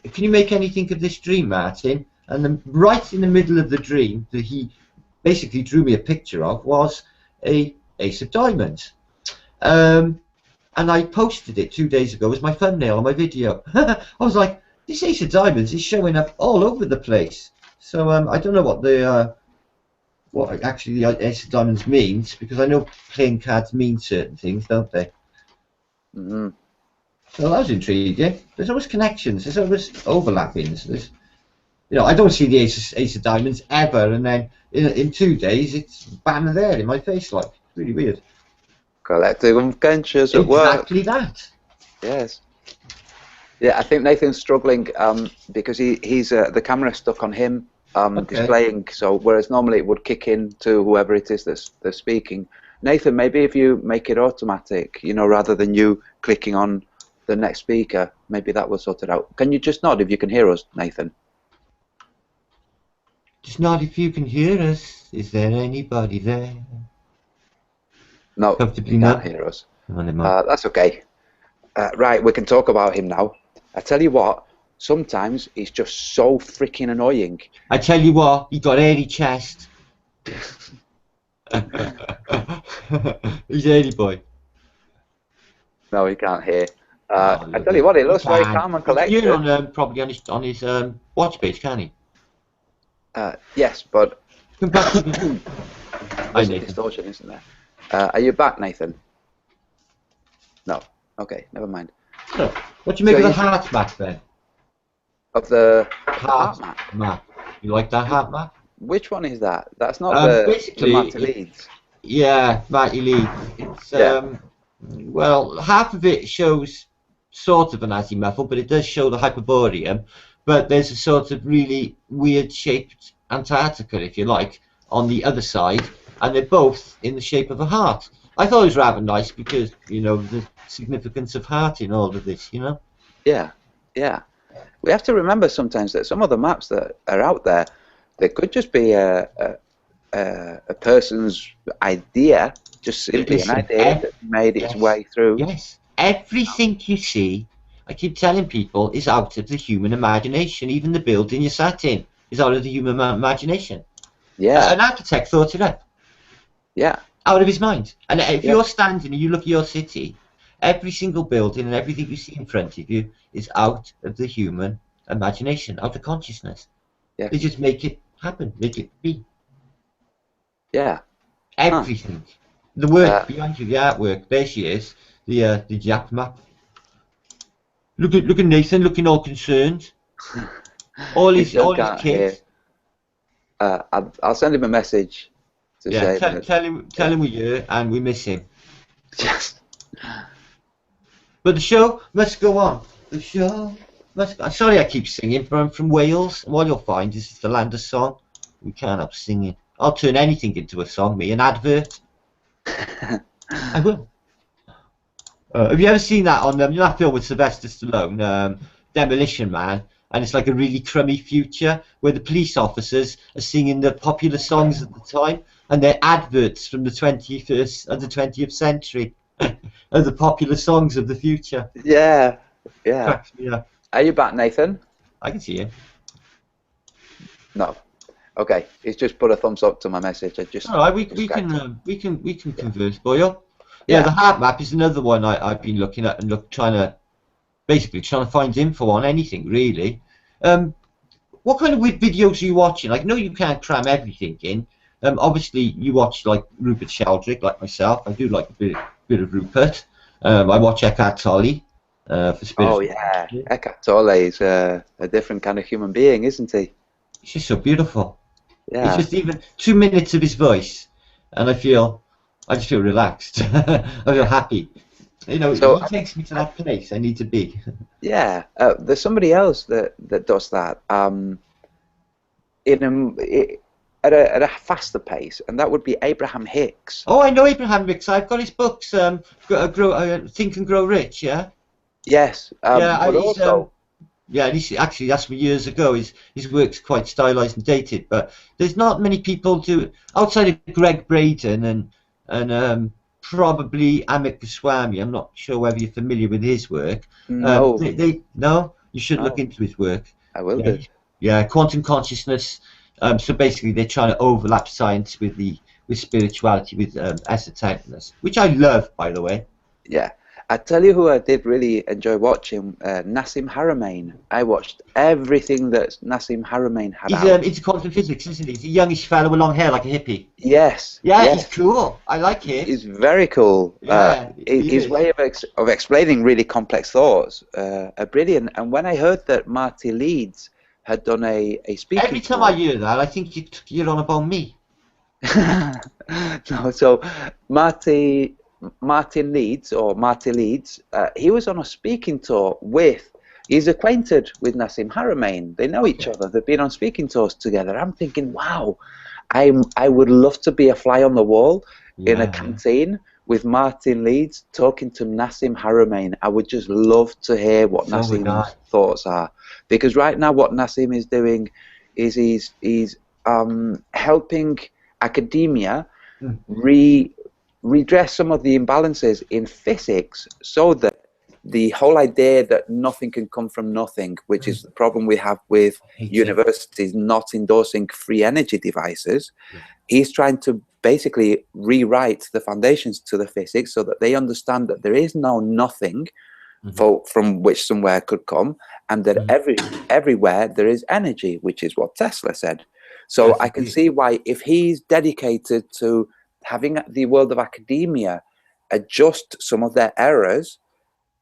Speaker 2: can you make anything of this dream, Martin? And then right in the middle of the dream that he basically drew me a picture of was a Ace of Diamonds. And I posted it 2 days ago as my thumbnail on my video. I was like, this Ace of Diamonds is showing up all over the place. So I don't know what actually the Ace of Diamonds means, because I know playing cards mean certain things, don't they?
Speaker 3: Mm-hmm.
Speaker 2: So that was intriguing. There's always connections. There's always overlappings. There's, I don't see the Ace of Diamonds ever, and then in 2 days it's bam there in my face, like really weird.
Speaker 3: Collective unconscious at work.
Speaker 2: Exactly that.
Speaker 3: Yes. Yeah, I think Nathan's struggling because he's the camera's stuck on him displaying. So whereas normally it would kick in to whoever it is that's speaking. Nathan, maybe if you make it automatic, rather than you clicking on the next speaker, maybe that will sort it out. Can you just nod if you can hear us, Nathan?
Speaker 2: Just nod if you can hear us. Is there anybody there?
Speaker 3: No,
Speaker 2: Comfortably
Speaker 3: you can't
Speaker 2: not.
Speaker 3: hear us.
Speaker 2: Oh,
Speaker 3: That's okay. Right, we can talk about him now. I tell you what, sometimes he's just so freaking annoying.
Speaker 2: I tell you what, he got hairy chest. He's hairy boy.
Speaker 3: No, he can't hear. I tell you what, he looks very calm and collected.
Speaker 2: You're probably on his watch page, can he?
Speaker 3: Yes, but
Speaker 2: Come back to the...
Speaker 3: there's a distortion, isn't there? Are you back, Nathan? No. Okay, never mind.
Speaker 2: So, what do you make of the heart map then?
Speaker 3: Of the
Speaker 2: Heart
Speaker 3: map?
Speaker 2: map. You like that heart map?
Speaker 3: Which one is that? That's not the Marty Leeds.
Speaker 2: Yeah, Marty Leeds. It's well, half of it shows sort of an azimuthal, but it does show the Hyperborean. But there's a sort of really weird shaped Antarctica, if you like, on the other side, and they're both in the shape of a heart. I thought it was rather nice because, the significance of heart in all of this,
Speaker 3: Yeah, yeah. We have to remember sometimes that some of the maps that are out there, they could just be a person's idea, just simply an idea that made its way through.
Speaker 2: Yes, everything you see, I keep telling people, is out of the human imagination. Even the building you sat in is out of the human imagination.
Speaker 3: Yeah.
Speaker 2: An architect thought it up.
Speaker 3: Yeah.
Speaker 2: Out of his mind. And if you're standing and you look at your city, every single building and everything you see in front of you is out of the human imagination, out of consciousness.
Speaker 3: Yeah.
Speaker 2: They just make it happen, make it be.
Speaker 3: Yeah.
Speaker 2: Everything. The work behind you, the artwork. There she is, the Jack map. Look at Nathan, looking all concerned. All his kids.
Speaker 3: I'll send him a message to say that.
Speaker 2: Tell him we're here and we miss him.
Speaker 3: Yes.
Speaker 2: But the show must go on. The show must go on. Sorry I keep singing, but I'm from Wales, and what you'll find is it's the land of song. We can't help singing. I'll turn anything into a song, me, an advert. I will. Have you ever seen that on that film with Sylvester Stallone, Demolition Man? And it's like a really crummy future where the police officers are singing the popular songs at the time, and they're adverts from the 20th century of the popular songs of the future.
Speaker 3: Yeah, yeah.
Speaker 2: Yeah.
Speaker 3: Are you back, Nathan?
Speaker 2: I can see you.
Speaker 3: No. Okay, he's just put a thumbs up to my message.
Speaker 2: All right, we can converse, Boyle. Yeah, the Harp map is another one I've been looking at and trying to find info on anything really. What kind of videos are you watching? I know you can't cram everything in. Obviously you watch like Rupert Sheldrake, like myself. I do like a bit of Rupert. I watch Eckhart Tolle for spiritual.
Speaker 3: Oh yeah, Eckhart Tolle is a different kind of human being, isn't he?
Speaker 2: It's just so beautiful.
Speaker 3: Yeah.
Speaker 2: It's just even 2 minutes of his voice, and I just feel relaxed. I feel happy. You know,
Speaker 3: So,
Speaker 2: he takes me to that place I need to be.
Speaker 3: yeah, there's somebody else that does that at a faster pace, and that would be Abraham Hicks.
Speaker 2: Oh, I know Abraham Hicks. I've got his books. Think and Grow Rich. Yeah.
Speaker 3: Yes,
Speaker 2: Yeah,
Speaker 3: but
Speaker 2: he's
Speaker 3: also,
Speaker 2: yeah, and he actually asked me years ago. His work's quite stylized and dated, but there's not many people do outside of Greg Braden and probably Amit Goswami. I'm not sure whether you're familiar with his work.
Speaker 3: no,
Speaker 2: No, you should look
Speaker 3: no,
Speaker 2: into his work.
Speaker 3: I will
Speaker 2: Yeah,
Speaker 3: do.
Speaker 2: yeah, quantum consciousness. So basically, they're trying to overlap science with spirituality, with esotericness, which I love, by the way.
Speaker 3: Yeah, I tell you who I did really enjoy watching, Nassim Haramein. I watched everything that Nassim Haramein had
Speaker 2: He's
Speaker 3: out.
Speaker 2: into quantum physics, isn't he? He's a youngish fellow with long hair, like a hippie.
Speaker 3: Yes,
Speaker 2: Yeah,
Speaker 3: yes.
Speaker 2: he's cool. I like him.
Speaker 3: He's very cool.
Speaker 2: Yeah, he
Speaker 3: his
Speaker 2: is.
Speaker 3: way of explaining really complex thoughts are brilliant. And when I heard that Marty Leeds had done a speaking
Speaker 2: Every time
Speaker 3: tour,
Speaker 2: I hear that, I think you're on about me.
Speaker 3: no, so Martin Leeds, or Marty Leeds, he was on a speaking tour he's acquainted with Nassim Haramein. They know each other. They've been on speaking tours together. I'm thinking, wow, I would love to be a fly on the wall in a canteen with Martin Leeds talking to Nassim Haramein. I would just love to hear what Nassim's thoughts are, because right now what Nassim is doing is he's helping academia redress some of the imbalances in physics, so that the whole idea that nothing can come from nothing, which is the problem we have with universities not endorsing free energy devices, he's trying to basically rewrite the foundations to the physics so that they understand that there is no nothing from which somewhere could come, and that everywhere there is energy, which is what Tesla said. So I can see why, if he's dedicated to having the world of academia adjust some of their errors,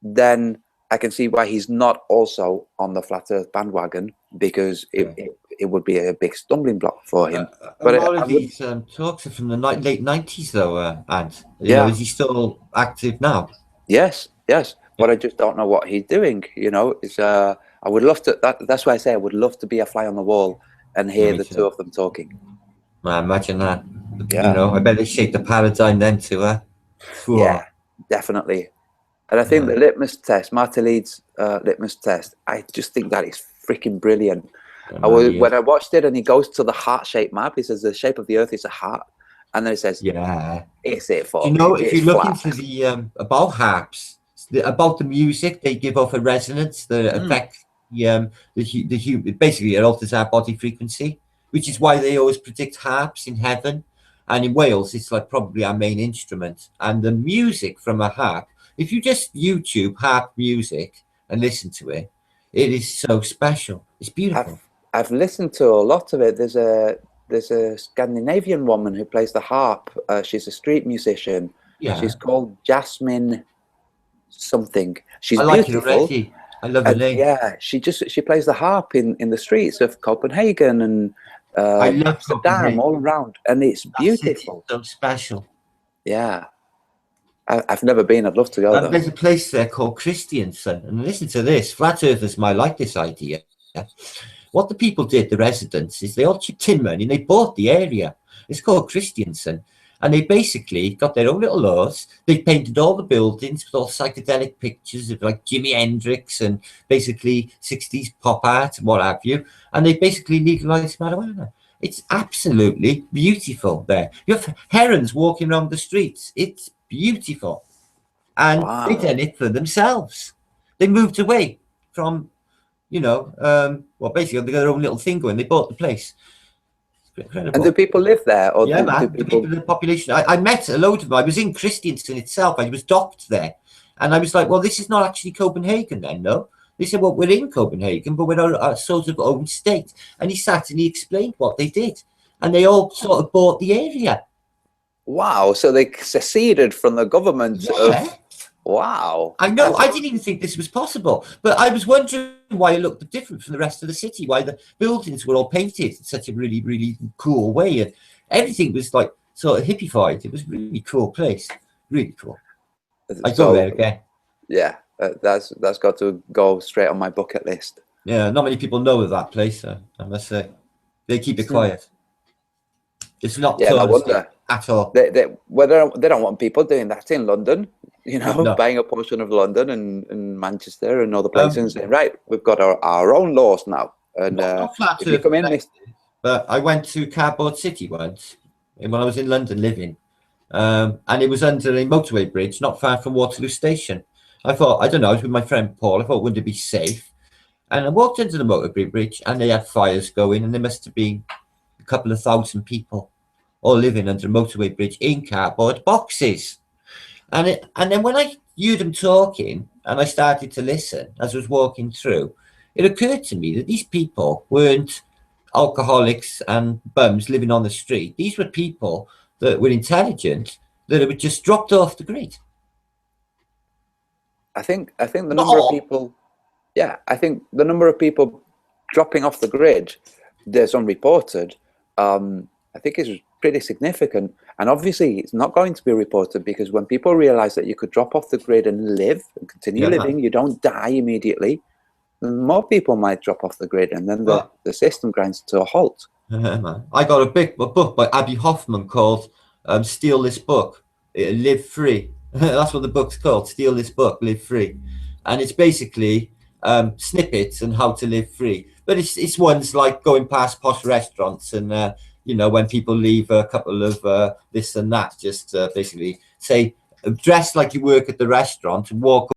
Speaker 3: then I can see why he's not also on the flat Earth bandwagon, because it would be a big stumbling block for him.
Speaker 2: But a lot of these talks are from the late 90s, though, and is he still active now?
Speaker 3: Yes, yes. But I just don't know what he's doing. I would love to. That's why I say I would love to be a fly on the wall and hear the two of them talking.
Speaker 2: I imagine that.
Speaker 3: Yeah.
Speaker 2: I bet they shaped the paradigm then too.
Speaker 3: Yeah, definitely. And I think the litmus test, Marty Leeds' litmus test, I just think that is freaking brilliant. When I watched it, and he goes to the heart-shaped map, he says the shape of the Earth is a heart, and then he says, "Is it for?"
Speaker 2: If you look into the about harps, about the music, they give off a resonance that affects basically it alters our body frequency, which is why they always predict harps in heaven, and in Wales it's like probably our main instrument. And the music from a harp, if you just YouTube harp music and listen to it, it is so special. It's beautiful.
Speaker 3: I've listened to a lot of it. There's a Scandinavian woman who plays the harp. She's a street musician.
Speaker 2: Yeah.
Speaker 3: She's called Jasmine something. She's
Speaker 2: beautiful.
Speaker 3: It already.
Speaker 2: I love her name.
Speaker 3: Yeah, she plays the harp in the streets of Copenhagen and
Speaker 2: I love
Speaker 3: Amsterdam, all around, and it's beautiful.
Speaker 2: So special.
Speaker 3: Yeah. I've never been. I'd love to go there.
Speaker 2: There's a place there called Christiansen, and listen to this. Flat Earthers might like this idea. What the people did, the residents, is they all chipped in money and they bought the area. It's called Christiansen, and they basically got their own little laws. They painted all the buildings with all psychedelic pictures of like Jimi Hendrix and basically 60s pop art and what have you, and they basically legalized marijuana. It's absolutely beautiful there. You have herons walking around the streets. It's beautiful. And they did it for themselves. They moved away from, basically they got their own little thing going. They bought the place. It's incredible.
Speaker 3: And do people live there? Or
Speaker 2: the population. I met a load of them. I was in Christiansen itself. I was docked there. And I was like, well, this is not actually Copenhagen then, no? They said, well, we're in Copenhagen, but we're a sort of own state. And he sat and he explained what they did. And they all sort of bought the area.
Speaker 3: Wow, so they seceded from the government of... Wow.
Speaker 2: I know, I didn't even think this was possible, but I was wondering why it looked different from the rest of the city, why the buildings were all painted in such a really, really cool way, and everything was like sort of hippified. It was a really cool place, really cool. I go there again.
Speaker 3: Yeah, that's got to go straight on my bucket list.
Speaker 2: Yeah, not many people know of that place, I must say. They keep it quiet. It's not touristy at all.
Speaker 3: They don't want people doing that in London. You know, buying a portion of London and Manchester and other places and saying, right, we've got our own laws now. And if you come in,
Speaker 2: but I went to Cardboard City once when I was in London living, and it was under a motorway bridge not far from Waterloo Station. I thought, I don't know, I was with my friend Paul. I thought, wouldn't it be safe? And I walked into the motorway bridge, and they had fires going, and there must have been a couple of thousand people all living under a motorway bridge in cardboard boxes. And then when I heard them talking and I started to listen as I was walking through, it occurred to me that these people weren't alcoholics and bums living on the street. These were people that were intelligent, that were just dropped off the grid.
Speaker 3: I think the number of people, I think the number of people dropping off the grid that's unreported, I think is pretty significant. And obviously it's not going to be reported, because when people realize that you could drop off the grid and live and continue living, you don't die immediately, then more people might drop off the grid, and then the system grinds to a halt.
Speaker 2: I got a book by Abby Hoffman called Steal This Book, Live Free. That's what the book's called, Steal This Book, Live Free. And it's basically snippets on how to live free. But it's ones like going past posh restaurants and you know, when people leave a couple of this and that, just basically say, dress like you work at the restaurant and walk